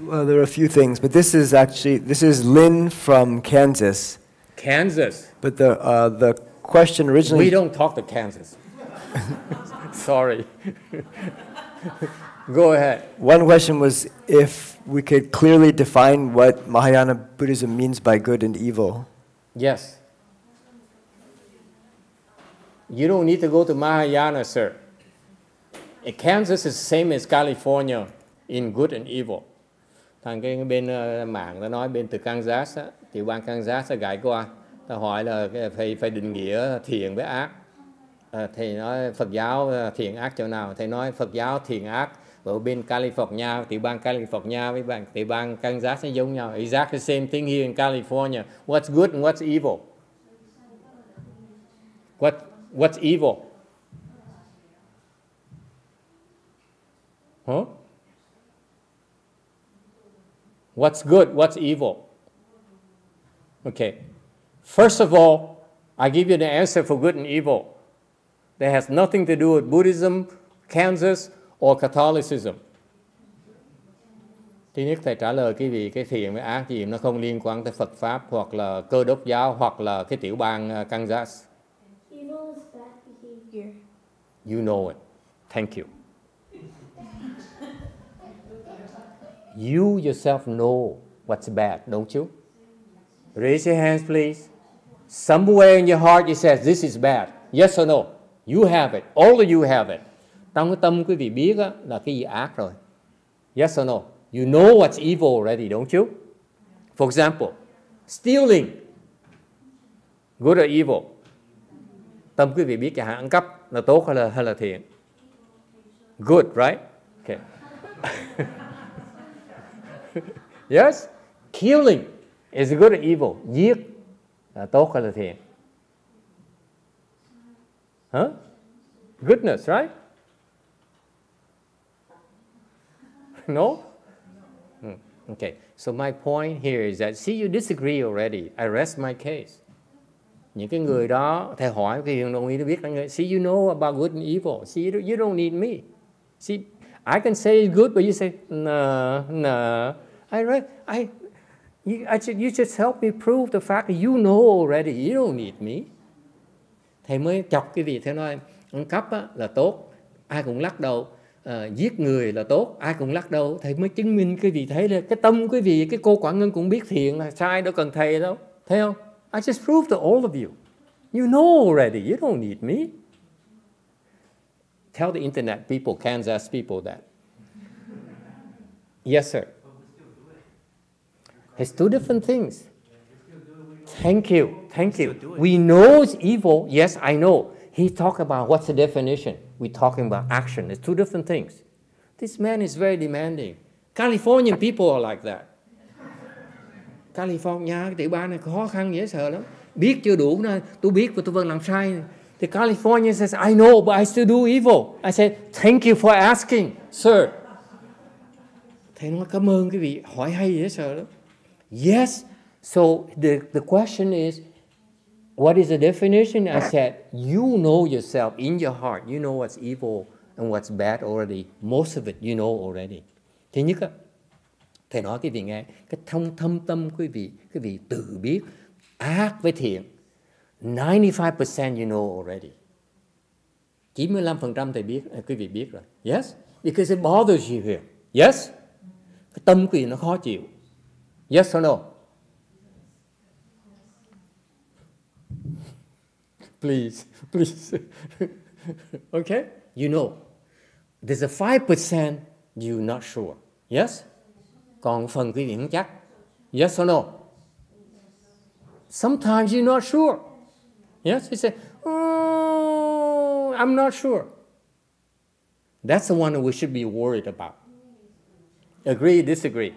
Well, there are a few things, but this is Lynn from Kansas. Kansas. But the question originally. We don't talk to Kansas. Sorry. Go ahead. One question was if we could clearly define what Mahayana Buddhism means by good and evil. Yes. You don't need to go to Mahayana, sir. Kansas is the same as California in good and evil. Thằng cái bên mạng ta nói bên từ Kansas á, tiểu bang Kansas ta gãi qua, ta hỏi là phải định nghĩa thiện với ác. Thầy nói Phật giáo thiện ác chỗ nào? Thầy nói Phật giáo thiện ác ở bên California, tiểu bang California với tiểu bang Kansas nó giống nhau. Exactly the same thing here in California. What's good and what's evil? What's evil? Huh? What's good? What's evil? Okay. First of all, I give you the answer for good and evil. That has nothing to do with Buddhism, Kansas, or Catholicism. Thứ nhất, thầy trả lời cái thiện với ác gì nó không liên quan tới Phật Pháp hoặc là Cơ Đốc giáo hoặc là cái tiểu bang Kansas. Evil is bad behavior. You know it. Thank you. You yourself know what's bad, don't you? Raise your hands, please. Somewhere in your heart you say, this is bad. Yes or no? You have it. All of you have it. Trong cái tâm quý vị biết á, là cái gì ác rồi. Yes or no? You know what's evil already, don't you? For example, stealing. Good or evil? Tâm quý vị biết chẳng hạn ăn cắp là tốt hay là thiện? Good, right? Okay. Yes? Killing is good or evil? Giết là tốt hay là thiện? Huh? Goodness, right? No? Okay. So my point here is that, see, you disagree already. I rest my case. Những cái người đó, thầy hỏi cái Hiền đồng ý nó biết là người, see, you know about good and evil. See, you don't need me. See, I can say it's good, but you say, no, You just help me prove the fact that you know already, you don't need me. Thầy mới chọc cái vị, thầy nói ăn cắp là tốt, ai cũng lắc đầu, giết người là tốt, ai cũng lắc đầu. Thầy mới chứng minh cái vị thấy là cái tâm quý vị, cái cô Quảng Ngân cũng biết thiện là sai, đâu cần thầy đâu. Thấy không? I just proved to all of you. You know already, you don't need me. Tell the internet people, Kansas people that. Yes, sir. It's two different things. Thank you, thank you. We know it's evil. Yes, I know. He talked about what's the definition. We're talking about action. It's two different things. This man is very demanding. Californian people are like that. California, cái tiểu bang này khó khăn dễ sợ lắm. Biết chưa đủ nữa, tôi biết và tôi vẫn làm sai. The Californian says, I know, but I still do evil. I said, thank you for asking, sir. Thầy nói cảm ơn quý vị, hỏi hay dễ sợ lắm. Yes, so the question is, what is the definition? I said, you know yourself in your heart. You know what's evil and what's bad already. Most of it you know already. Thứ nhất, thầy nói quý vị nghe, cái thâm tâm quý vị tự biết ác với thiện. 95% you know already. 95% thầy biết, quý vị biết rồi. Yes, because it bothers you here. Yes, cái tâm quý vị nó khó chịu. Yes or no? Please. Okay? You know. There's a 5% you're not sure. Yes? Còn phần quý vị không chắc. Yes or no? Sometimes you're not sure. Yes? You say, I'm not sure. That's the one that we should be worried about. Agree, disagree.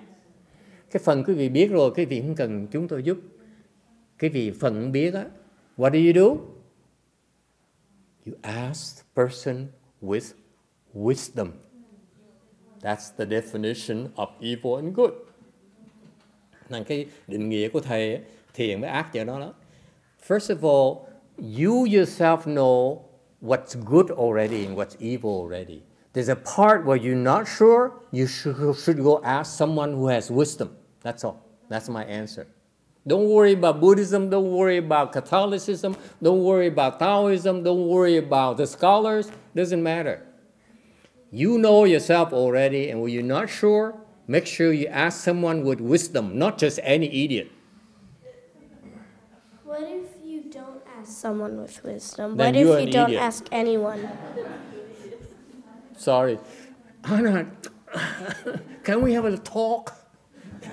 Cái phần quý vị biết rồi, quý vị không cần chúng tôi giúp. Quý vị phần không biết á, what do? You ask the person with wisdom. That's the definition of evil and good. Là cái định nghĩa của thầy, thiện với ác cho nó đó. First of all, you yourself know what's good already and what's evil already. There's a part where you're not sure, you should go ask someone who has wisdom. That's all. That's my answer. Don't worry about Buddhism, don't worry about Catholicism, don't worry about Taoism, don't worry about the scholars, doesn't matter. You know yourself already, and when you're not sure, make sure you ask someone with wisdom, not just any idiot. What if you don't ask someone with wisdom? Then What if you're you an don't idiot. ask anyone? Sorry. Anna, can we have a talk?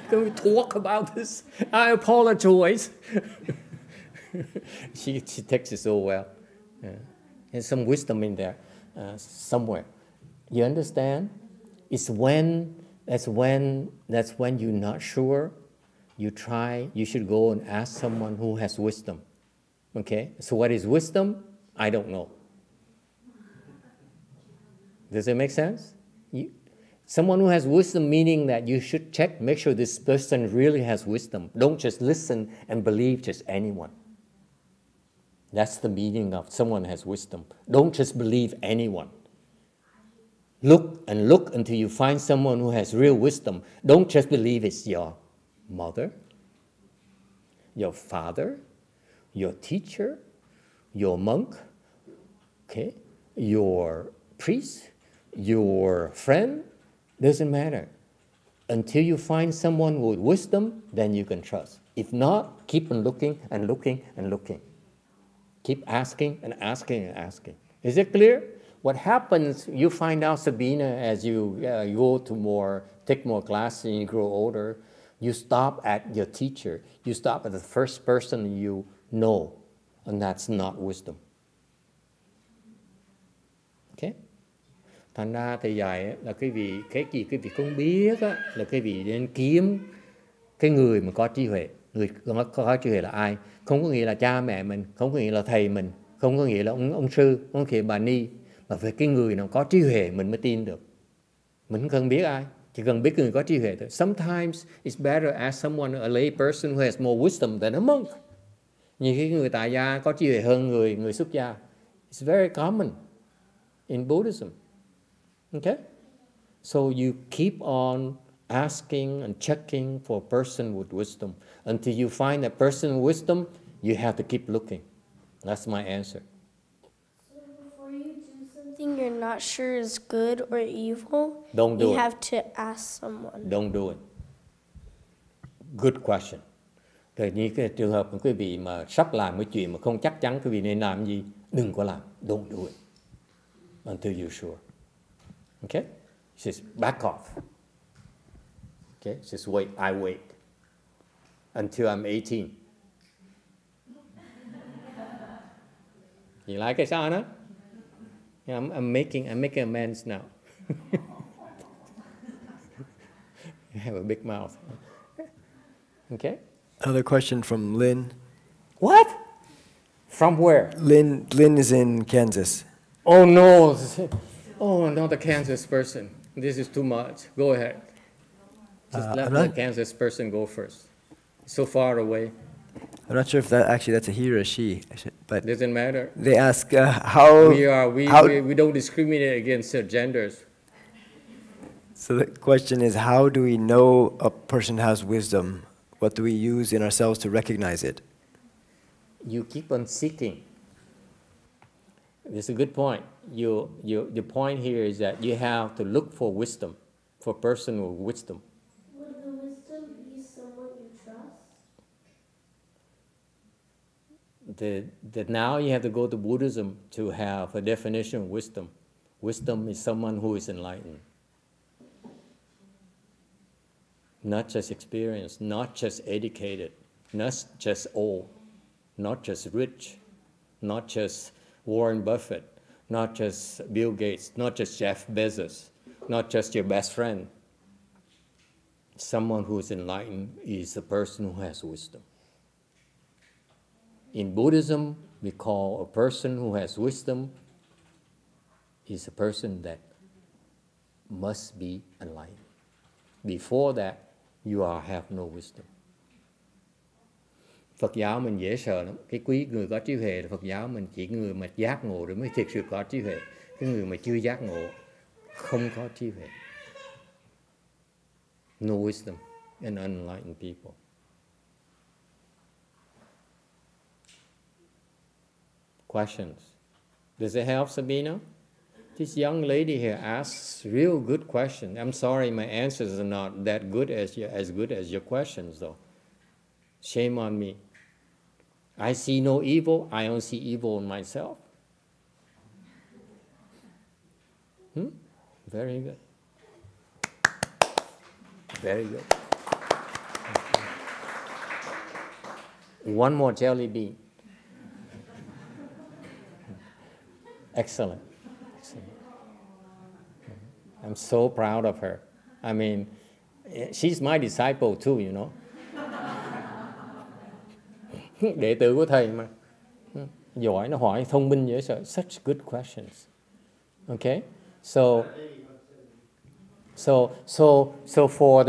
Can we talk about this? I apologize. She takes it so well. Yeah. There's some wisdom in there somewhere. You understand? That's when you're not sure. You should go and ask someone who has wisdom. Okay? So what is wisdom? I don't know. Does it make sense? Someone who has wisdom, meaning that you should check, make sure this person really has wisdom. Don't just listen and believe just anyone. That's the meaning of someone has wisdom. Don't just believe anyone. Look until you find someone who has real wisdom. Don't just believe it's your mother, your father, your teacher, your monk, okay, your priest, your friend. Doesn't matter. Until you find someone with wisdom, then you can trust. If not, keep on looking and looking and looking. Keep asking and asking and asking. Is it clear? What happens, you find out, Sabina, as you go to take more classes and you grow older, you stop at your teacher. You stop at the first person you know, and that's not wisdom. Okay? Thành ra thì vậy là cái gì quý vị không biết á, là cái vị nên kiếm cái người mà có trí huệ. Người có trí huệ là ai? Không có nghĩa là cha mẹ mình, không có nghĩa là thầy mình, không có nghĩa là ông sư, không có nghĩa là bà ni, mà phải cái người nào có trí huệ mình mới tin được. Mình không cần biết ai, chỉ cần biết người có trí huệ thôi. Sometimes it's better ask someone, a lay person who has more wisdom than a monk. Nhiều khi người tại gia có trí huệ hơn người xuất gia. It's very common in Buddhism. Okay? So you keep on asking and checking for a person with wisdom. Until you find a person with wisdom, you have to keep looking. That's my answer. So before you do something you're not sure is good or evil, Don't do you it. have to ask someone. Don't do it. Good question. Thì như cái trường hợp của quý vị mà sắp làm cái chuyện mà không chắc chắn quý vị nên làm gì, đừng có làm. Don't do it until you're sure. Okay? Just back off. Okay? Just wait. I wait until I'm 18. You like it, Sana? Yeah, I'm making amends now. You have a big mouth. Okay? Another question from Lynn. What? From where? Lynn is in Kansas. Oh no! Oh, not the Kansas person. This is too much. Go ahead. Just let the Kansas person go first. So far away. I'm not sure if that's a he or a she, but Doesn't matter. they ask how we don't discriminate against genders. So the question is, how do we know a person has wisdom? What do we use in ourselves to recognize it? You keep on seeking. This is a good point. The point here is that you have to look for wisdom, for personal wisdom. Would the wisdom be someone you trust? That now you have to go to Buddhism to have a definition of wisdom. Wisdom is someone who is enlightened. Not just experienced, not just educated, not just old, not just rich, not just Warren Buffett, not just Bill Gates, not just Jeff Bezos, not just your best friend. Someone who is enlightened is a person who has wisdom. In Buddhism, we call a person who has wisdom is a person that must be enlightened. Before that, you have no wisdom. Phật giáo mình dễ sợ lắm. Cái quý người có trí huệ là Phật giáo mình chỉ người mà giác ngộ rồi mới thực sự có trí huệ. Cái người mà chưa giác ngộ không có trí huệ. No wisdom in unenlightened people. Questions? Does it help, Sabina? This young lady here asks real good questions. I'm sorry, my answers are not that good as your questions, though. Shame on me. I see no evil. I don't see evil in myself. Very good. Very good. One more jelly bean. Excellent. I'm so proud of her. I mean, she's my disciple too, you know. Đệ tử của thầy mà. Giỏi, nó hỏi thông minh dễ sợ. Such good questions. Okay? So for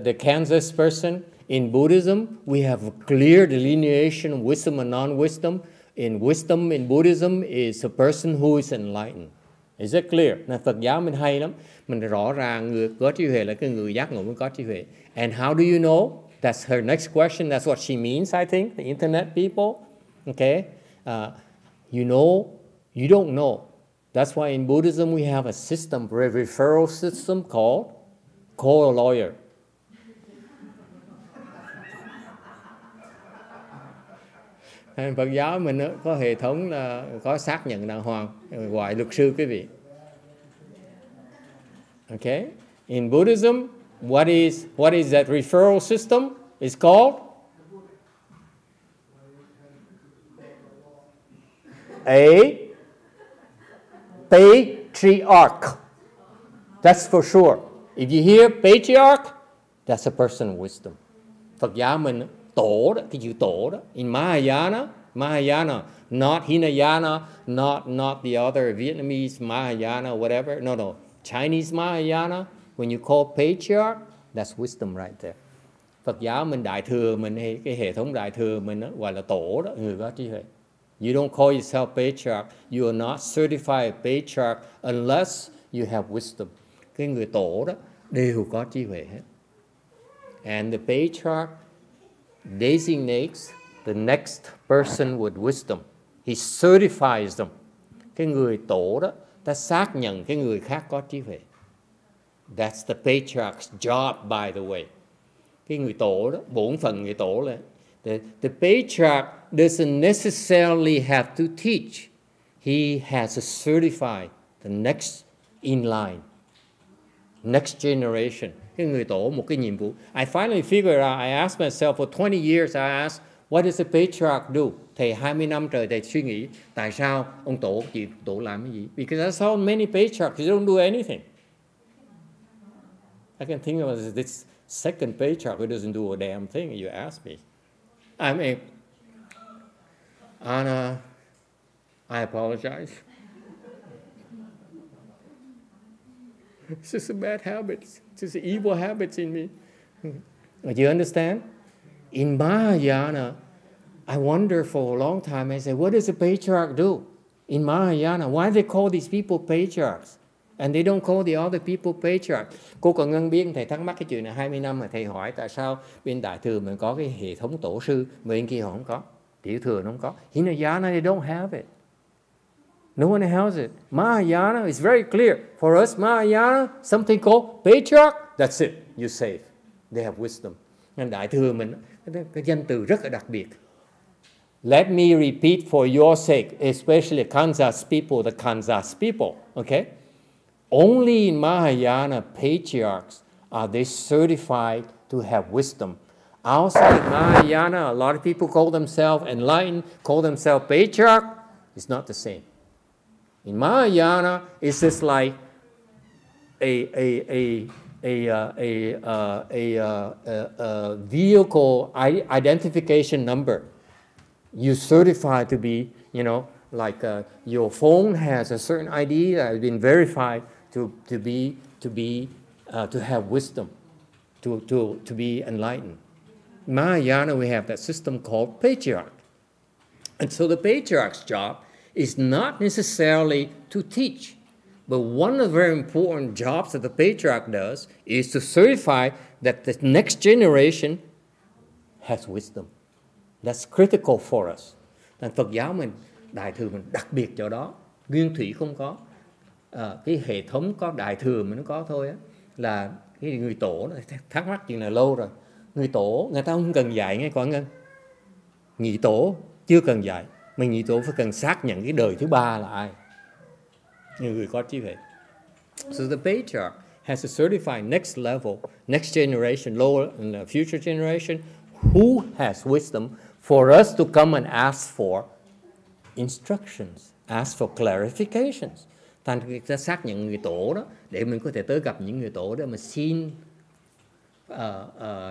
the Kansas person, in Buddhism, we have a clear delineation of wisdom and non-wisdom. In wisdom in Buddhism is a person who is enlightened. Is it clear? Phật giáo mình hay lắm. Mình rõ ràng người có trí huệ là cái người giác ngộ mới có trí huệ. And how do you know? That's her next question. That's what she means, I think, the internet people. Okay? You know, you don't know. That's why in Buddhism we have a system, a referral system called call a lawyer. Phật giáo mình có hệ thống là có xác nhận đàng hoàng, gọi luật sư quý vị. Okay? In Buddhism, what is that referral system? It's called a patriarch. That's for sure. If you hear patriarch, that's a person of wisdom. Phật giáo mình tổ đó, cái chữ tổ đó. In Mahayana, not Hinayana, not the other Vietnamese Mahayana, whatever. No. Chinese Mahayana, when you call patriarch, that's wisdom right there. Phật giáo mình đại thừa mình, cái hệ thống đại thừa mình đó, gọi là tổ đó, người có trí huệ. You don't call yourself patriarch. You are not certified patriarch unless you have wisdom. Cái người tổ đó đều có trí huệ hết. And the patriarch designates the next person with wisdom. He certifies them. Cái người tổ đó, ta xác nhận cái người khác có trí huệ. That's the patriarch's job, by the way. Cái người tổ đó, bổn phận người tổ là the patriarch doesn't necessarily have to teach. He has to certify the next in line, next generation. Cái người tổ một cái nhiệm vụ. I finally figured out, I asked myself for 20 years, I asked, what does the patriarch do? Thầy 20 năm trời thầy suy nghĩ, tại sao ông tổ, chị tổ làm cái gì? Because I saw many patriarchs, they don't do anything. I can think of this second patriarch who doesn't do a damn thing, you ask me. I mean, Anna, I apologize. It's just a bad habit. It's just evil habits in me. But you understand? In Mahayana, I wonder for a long time, I said, what does a patriarch do? In Mahayana, why they call these people patriarchs? And they don't call the other people patriarchs. Cô còn ngân biết, thầy thắc mắc cái chuyện này 20 năm mà thầy hỏi tại sao bên Đại Thừa mình có cái hệ thống tổ sư, mà bên kia họ không có. Tiểu Thừa nó không có. Hinayana, they don't have it. No one has it. Mahayana is very clear. For us, Mahayana, something called patriarch, that's it. You're safe. They have wisdom. Nên Đại Thừa mình, cái danh từ rất là đặc biệt. Let me repeat for your sake, especially Kansas people, the Kansas people, okay? Only in Mahayana patriarchs are they certified to have wisdom. Outside Mahayana, a lot of people call themselves enlightened, call themselves patriarch. It's not the same. In Mahayana, it's just like a vehicle identification number. You certify to be, you know, like your phone has a certain ID that has been verified to have wisdom, to be enlightened. In Mahayana, we have that system called patriarch. And so the patriarch's job is not necessarily to teach, but one of the very important jobs that the patriarch does is to certify that the next generation has wisdom. That's critical for us. Thành Phật giáo mình, Đại Thừa mình đặc biệt chỗ đó. Nguyên thủy không có. Cái hệ thống có Đại Thừa mình nó có thôi á. Là cái người tổ, thắc mắc chuyện này lâu rồi. Người tổ, người ta không cần dạy nghe con Ngân. Nhị tổ chưa cần dạy. Mà nhị tổ phải cần xác nhận cái đời thứ ba là ai. Người có trí huệ. So the patriarch has to certify next level, next generation, lower and the future generation, who has wisdom for us to come and ask for instructions, ask for clarifications. Thành người ta xác nhận người tổ đó để mình có thể tới gặp những người tổ đó mà xin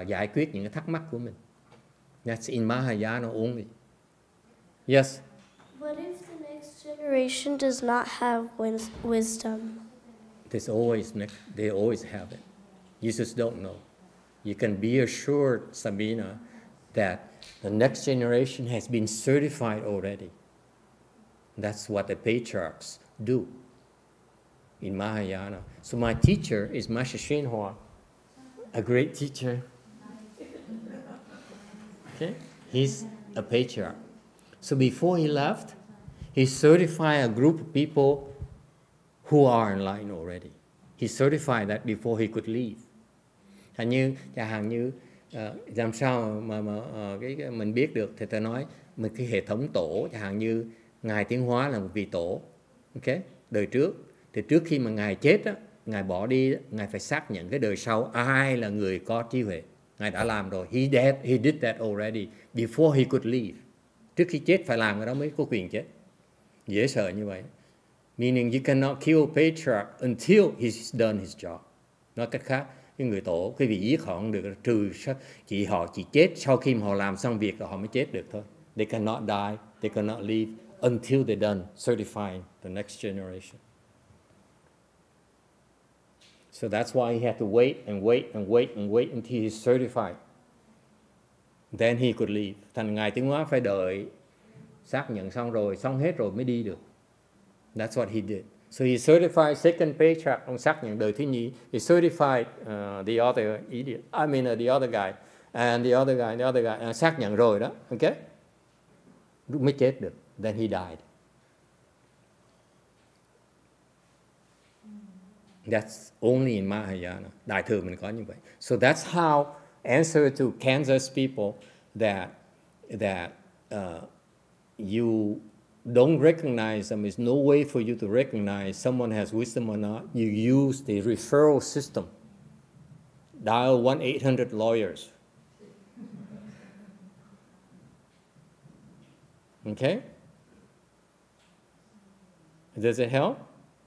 giải quyết những cái thắc mắc của mình. That's in Mahayana only. Yes? What if the next generation does not have wisdom? They always have it. You just don't know. You can be assured, Sabina, that the next generation has been certified already. That's what the patriarchs do in Mahayana. So my teacher is Master YongHua, a great teacher. Okay? He's a patriarch. So before he left, he certified a group of people who are enlightened already. He certified that before he could leave. Chẳng hạn như làm sao mà cái mình biết được thì ta nói mình cái hệ thống tổ, chẳng hạn như Ngài Tiến Hóa là một vị tổ, okay? Đời trước thì trước khi mà Ngài chết á, Ngài bỏ đi, Ngài phải xác nhận cái đời sau ai là người có trí huệ. Ngài đã làm rồi. He did that already before he could leave. Trước khi chết phải làm cái đó mới có quyền chết. Dễ sợ như vậy. Meaning you cannot kill a patriarch until he's done his job. Nói cách khác, cái người tổ, cái vị giết họ không được, trừ họ chỉ chết sau khi họ làm xong việc rồi họ mới chết được thôi. They cannot die, they cannot leave until they're done certifying the next generation. So that's why he had to wait and wait and wait and wait until he's certified. Then he could leave. Thành Ngài Tiến Hóa phải đợi xác nhận xong hết rồi mới đi được. That's what he did. So he certified second patriarch, ông xác nhận đời thứ nhì. He certified the other idiot, I mean the other guy, and the other guy, xác nhận rồi đó, okay? Mới chết được. Then he died. That's only in Mahayana. Đại thừa mình có như vậy. So that's how answer to Kansas people that you don't recognize them. There's no way for you to recognize someone has wisdom or not. You use the referral system. Dial 1-800-lawyers. Okay? Does it help?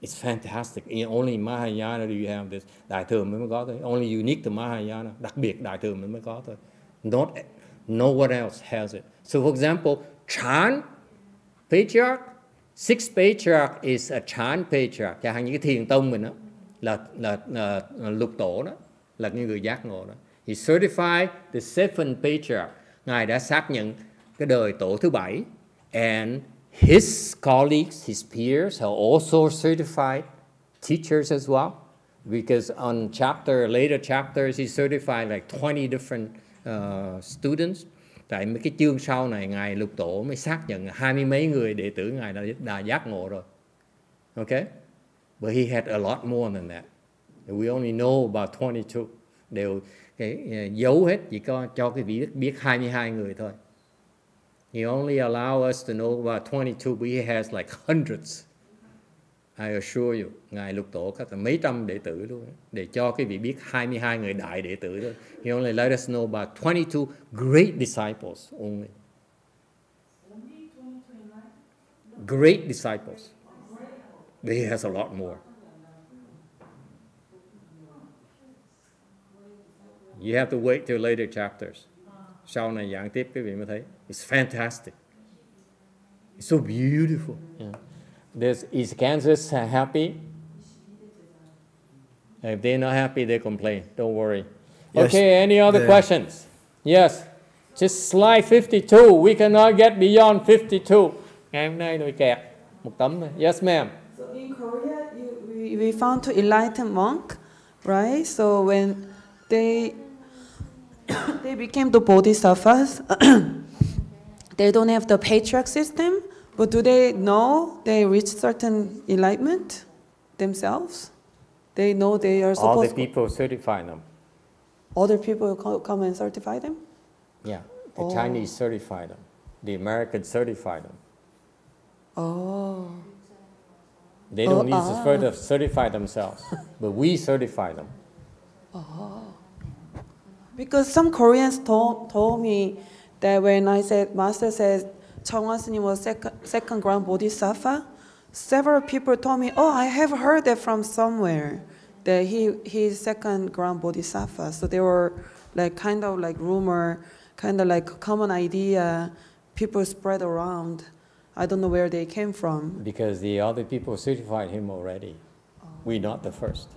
It's fantastic. Only Mahayana do you have this. Đại thừa mới có thôi. Only unique to Mahayana. Đặc biệt Đại thừa mới có thôi. No one else has it. So for example, Chan Patriarch, sixth Patriarch is a Chan Patriarch. Chẳng hạn như cái thiền tông mình đó, là lục tổ đó, là những người giác ngộ đó. He certified the seventh Patriarch. Ngài đã xác nhận cái đời tổ thứ 7. And his colleagues, his peers have also certified teachers as well. Because on later chapters, he certified like 20 different students. Tại mấy cái chương sau này, Ngài Lục Tổ mới xác nhận 20 mấy người đệ tử Ngài đã giác ngộ rồi. Okay? But he had a lot more than that. We only know about 22. Đều giấu hết, chỉ có cho cái vị biết 22 người thôi. He only allowed us to know about 22, but he has like hundreds. I assure you, Ngài Lục Tổ có mấy trăm đệ tử luôn, để cho cái vị biết 22 người đại đệ tử thôi. He only let us know about 22 great disciples only. Great disciples. But he has a lot more. You have to wait till later chapters. Sau này giảng tiếp quý vị mới thấy. It's fantastic. It's so beautiful. Yeah. Is Kansas happy? If they're not happy, they complain. Don't worry. Yes, okay, any other questions? Yes. Just slide 52. We cannot get beyond 52. Ngày hôm nay nồi kẹt. Một tấm thôi. Yes, ma'am. So in Korea, we found two enlightened monk, right? So when they became the bodhisattvas, they don't have the patriarch system, but do they know they reached certain enlightenment themselves? They know they are supposed to... All the people certify them. Other people come and certify them? Yeah, the Chinese certify them. The Americans certify them. Oh. They don't need to further certify themselves, but we certify them. Oh. Because some Koreans told me that when I said, Master says, Chonghwa S님 was second ground bodhisattva, several people told me, oh, I have heard that from somewhere, that he's second ground bodhisattva. So they were like kind of like rumor, kind of like common idea, people spread around. I don't know where they came from. Because the other people certified him already. We're not the first.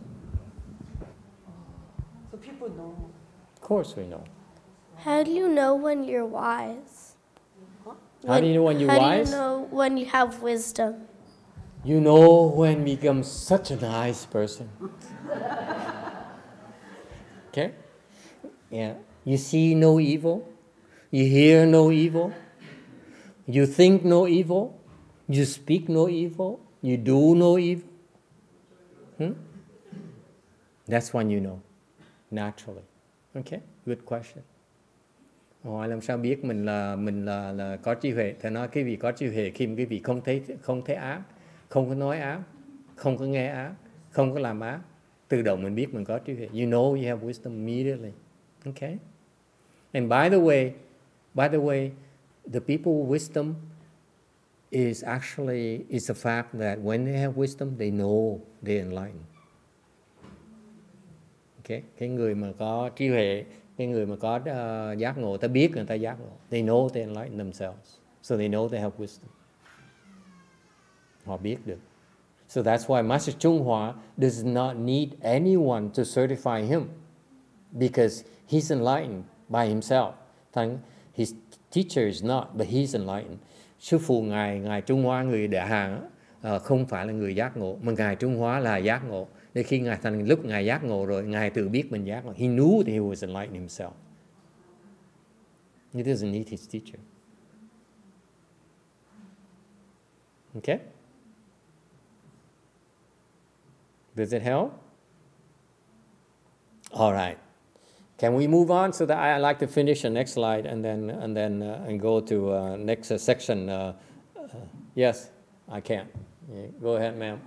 So people know. Of course we know. How do you know when you're wise? How do you know when you're wise? How do you know when you have wisdom? You know when you become such a nice person. Okay? Yeah. You see no evil. You hear no evil. You think no evil. You speak no evil. You do no evil. That's when you know. Naturally. Okay? Good question. Hỏi làm sao biết mình là có trí huệ? Thầy nói cái vị có trí huệ khi mà cái vị không thấy ác, không có nói ác, không có nghe ác, không có làm ác, tự động mình biết mình có trí huệ. You know you have wisdom immediately. Okay? And by the way, the people with wisdom is a fact that when they have wisdom, they know they're enlightened. Okay? Cái người mà có trí huệ, cái người mà có giác ngộ, ta biết người ta giác ngộ. They know they enlighten themselves. So they know they have wisdom. Họ biết được. So that's why Master YongHua does not need anyone to certify him. Because he's enlightened by himself. His teacher is not, but he's enlightened. Sư phụ Ngài YongHua, người Đại Hàn, không phải là người giác ngộ, mà Ngài Trung Hóa là giác ngộ. Nên khi lúc Ngài giác ngộ rồi, Ngài tự biết mình giác ngộ. He knew that he was enlightened himself. He doesn't need his teacher. Okay? Does it help? All right. Can we move on so that I like to finish the next slide and then go to next section? Yes, I can. Yeah, go ahead, ma'am.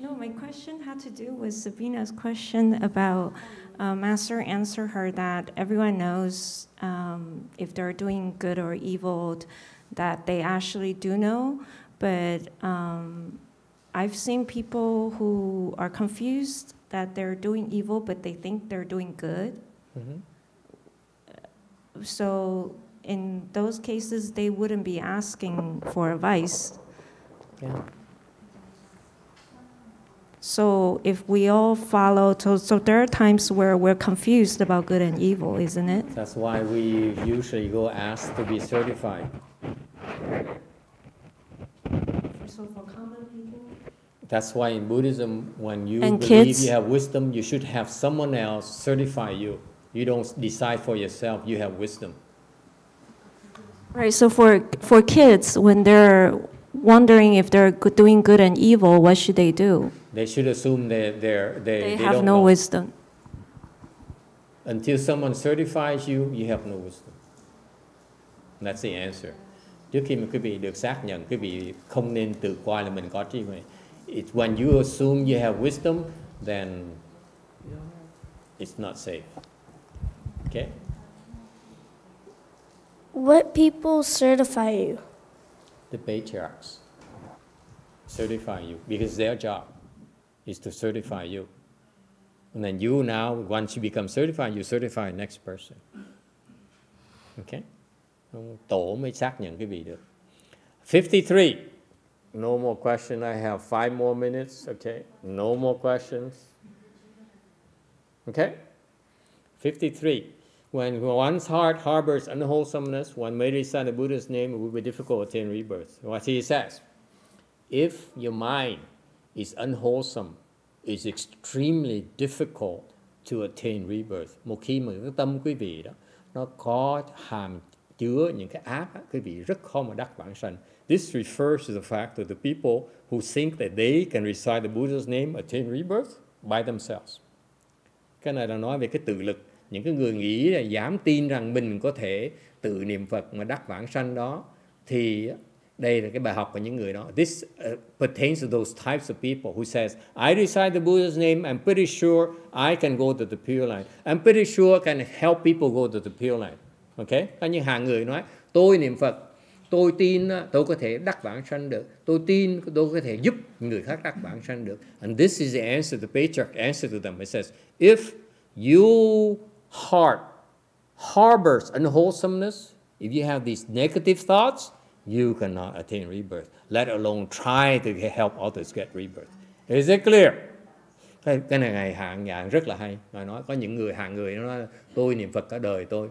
No, my question had to do with Sabina's question about Master answered her that everyone knows if they're doing good or evil, that they actually do know. But I've seen people who are confused that they're doing evil, but they think they're doing good. Mm-hmm. So in those cases, they wouldn't be asking for advice. Yeah. So if we all follow, so there are times where we're confused about good and evil, isn't it? That's why we usually go ask to be certified. So for common people? That's why in Buddhism, when you and believe kids, you have wisdom, you should have someone else certify you. You don't decide for yourself, you have wisdom. Right, so for kids, when they're wondering if they're doing good and evil, what should they do? They should assume they have don't no know. wisdom. Until someone certifies you, you have no wisdom. That's the answer. Trước khi mà quý vị được xác nhận, quý vị không nên tự coi là mình có trí huệ. When you assume you have wisdom, then it's not safe. Okay? What people certify you? The patriarchs certify you because their job is to certify you. And then you now, once you become certified, you certify the next person. Okay? Tổ mới xác nhận cái vị được. 53. No more question. I have 5 more minutes. Okay? No more questions. Okay? 53. When one's heart harbors unwholesomeness, one may recite the Buddha's name, it will be difficult to attain rebirth. What he says, if your mind is unwholesome, it's extremely difficult to attain rebirth. Một khi mà cái tâm quý vị đó, nó có hàm chứa những cái ác, quý vị rất khó mà đắc vãng sanh. This refers to the fact that the people who think that they can recite the Buddha's name, attain rebirth by themselves. Cái này là nói về cái tự lực. Những cái người nghĩ là dám tin rằng mình có thể tự niệm Phật mà đắc vãng sanh đó, thì đây là cái bài học của những người đó. This pertains to those types of people who says, I recite the Buddha's name, I'm pretty sure I can go to the Pure Land. I'm pretty sure I can help people go to the Pure Land. Okay? Có những hàng người nói, tôi niệm Phật, tôi tin tôi có thể đắc vãng sanh được. Tôi tin tôi có thể giúp người khác đắc vãng sanh được. And this is the answer, the Patriarch answer to them. It says, if your heart harbors unwholesomeness, if you have these negative thoughts, you cannot attain rebirth, let alone try to help others get rebirth. Is it clear? Cái này Ngài hạng dạng rất là hay. Ngài nói có những người hạng người nó nói tôi niệm Phật cả đời tôi.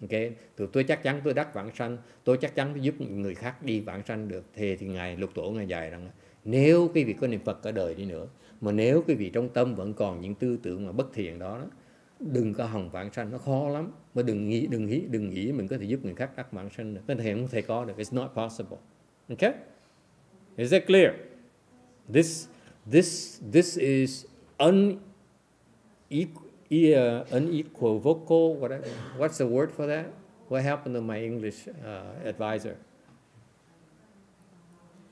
Okay. Tôi chắc chắn tôi đắc vãng sanh, tôi chắc chắn tôi giúp người khác đi vãng sanh được. Thì Ngài Lục Tổ Ngài dạy rằng nếu quý vị có niệm Phật cả đời đi nữa, mà nếu quý vị trong tâm vẫn còn những tư tưởng mà bất thiện đó, đừng có hòng vãng sanh, nó khó lắm. Mà đừng nghĩ mình có thể giúp người khác đắc vãng sanh được. Cái này không thể có được. It's not possible. Okay? Is that clear? This is unequivocal. What's the word for that? What happened to my English advisor?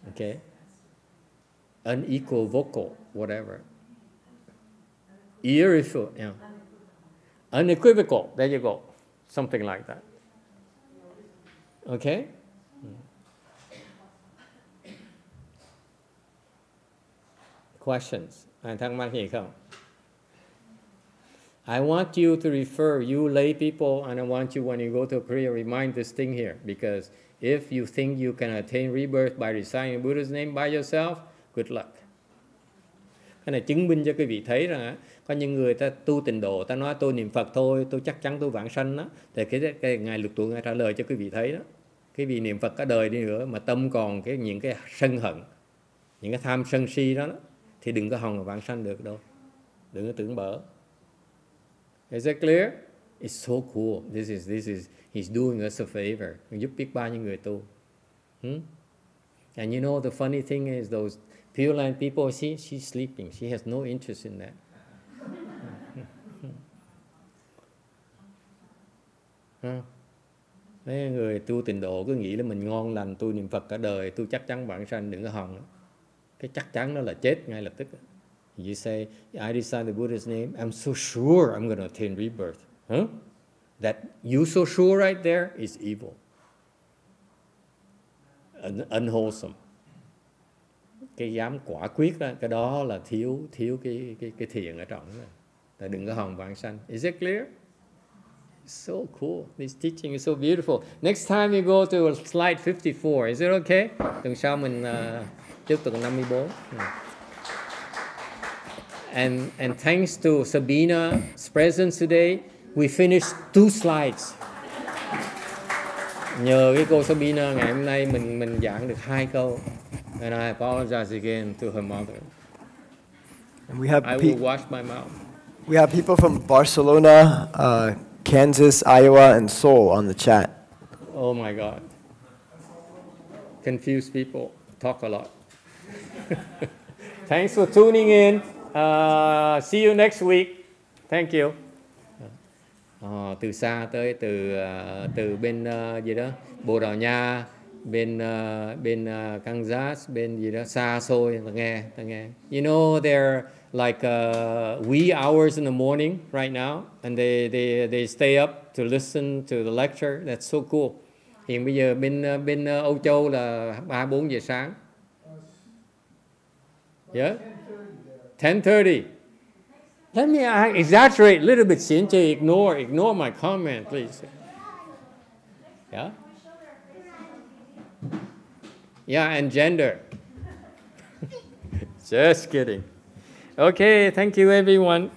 Okay? Unequivocal, whatever. Irrefutable. Yeah. Unequivocal, there you go. Something like that. Okay? Questions? Ai thắc mắc gì không? I want you to refer, you lay people, and I want you, when you go to prayer, remind this thing here. Because if you think you can attain rebirth by reciting Buddha's name by yourself, good luck. Cái này chứng minh cho quý vị thấy rằng có những người ta tu tịnh độ, ta nói tôi niệm Phật thôi, tôi chắc chắn tôi vãng sanh đó. Thì cái Ngài Lục Tổ Ngài trả lời cho quý vị thấy đó. Quý vị niệm Phật cả đời đi nữa mà tâm còn những cái sân hận, những cái tham sân si đó thì đừng có hòng mà vãng sanh được đâu. Đừng có tưởng bở. Is that clear? It's so cool. This is he's doing us a favor. Giúp biết bao nhiêu người tu. And you know the funny thing is those Pure Land people, she's sleeping. She has no interest in that. Mấy người tu tịnh độ cứ nghĩ là mình ngon lành tu niệm Phật cả đời, tu chắc chắn vãng sanh, đừng có hòng. Cái chắc chắn đó là chết ngay lập tức. You say, I decide the Buddha's name, I'm so sure I'm going to attain rebirth. That you so sure right there is evil. Unwholesome. Cái dám quả quyết đó, cái đó là thiếu cái thiện ở trong đó. Tại đừng có hòng vãng sanh. Is it clear? So cool. This teaching is so beautiful. Next time you go to slide 54. Is it okay? Tuần sau mình tiếp tục 54. And thanks to Sabina's presence today, we finished 2 slides. Nhờ cái cô Sabina ngày hôm nay mình giảng được 2 câu. And I apologize again to her mother. And we have I will wash my mouth. We have people from Barcelona, Kansas, Iowa, and Seoul on the chat. Oh my God. Confused people talk a lot. Thanks for tuning in. See you next week. Thank you. Từ xa tới từ bên gì đó Bồ Đào Nha, bên Kansas, bên gì đó xa xôi, ta nghe. You know they're like wee hours in the morning right now, and they stay up to listen to the lecture. That's so cool. Hiện bây giờ bên Âu Châu là 3-4 giờ sáng. Yeah? 10:30. Let me exaggerate a little bit, Cynthia. Ignore my comment, please. Yeah? Yeah, and gender. Just kidding. Okay, thank you, everyone.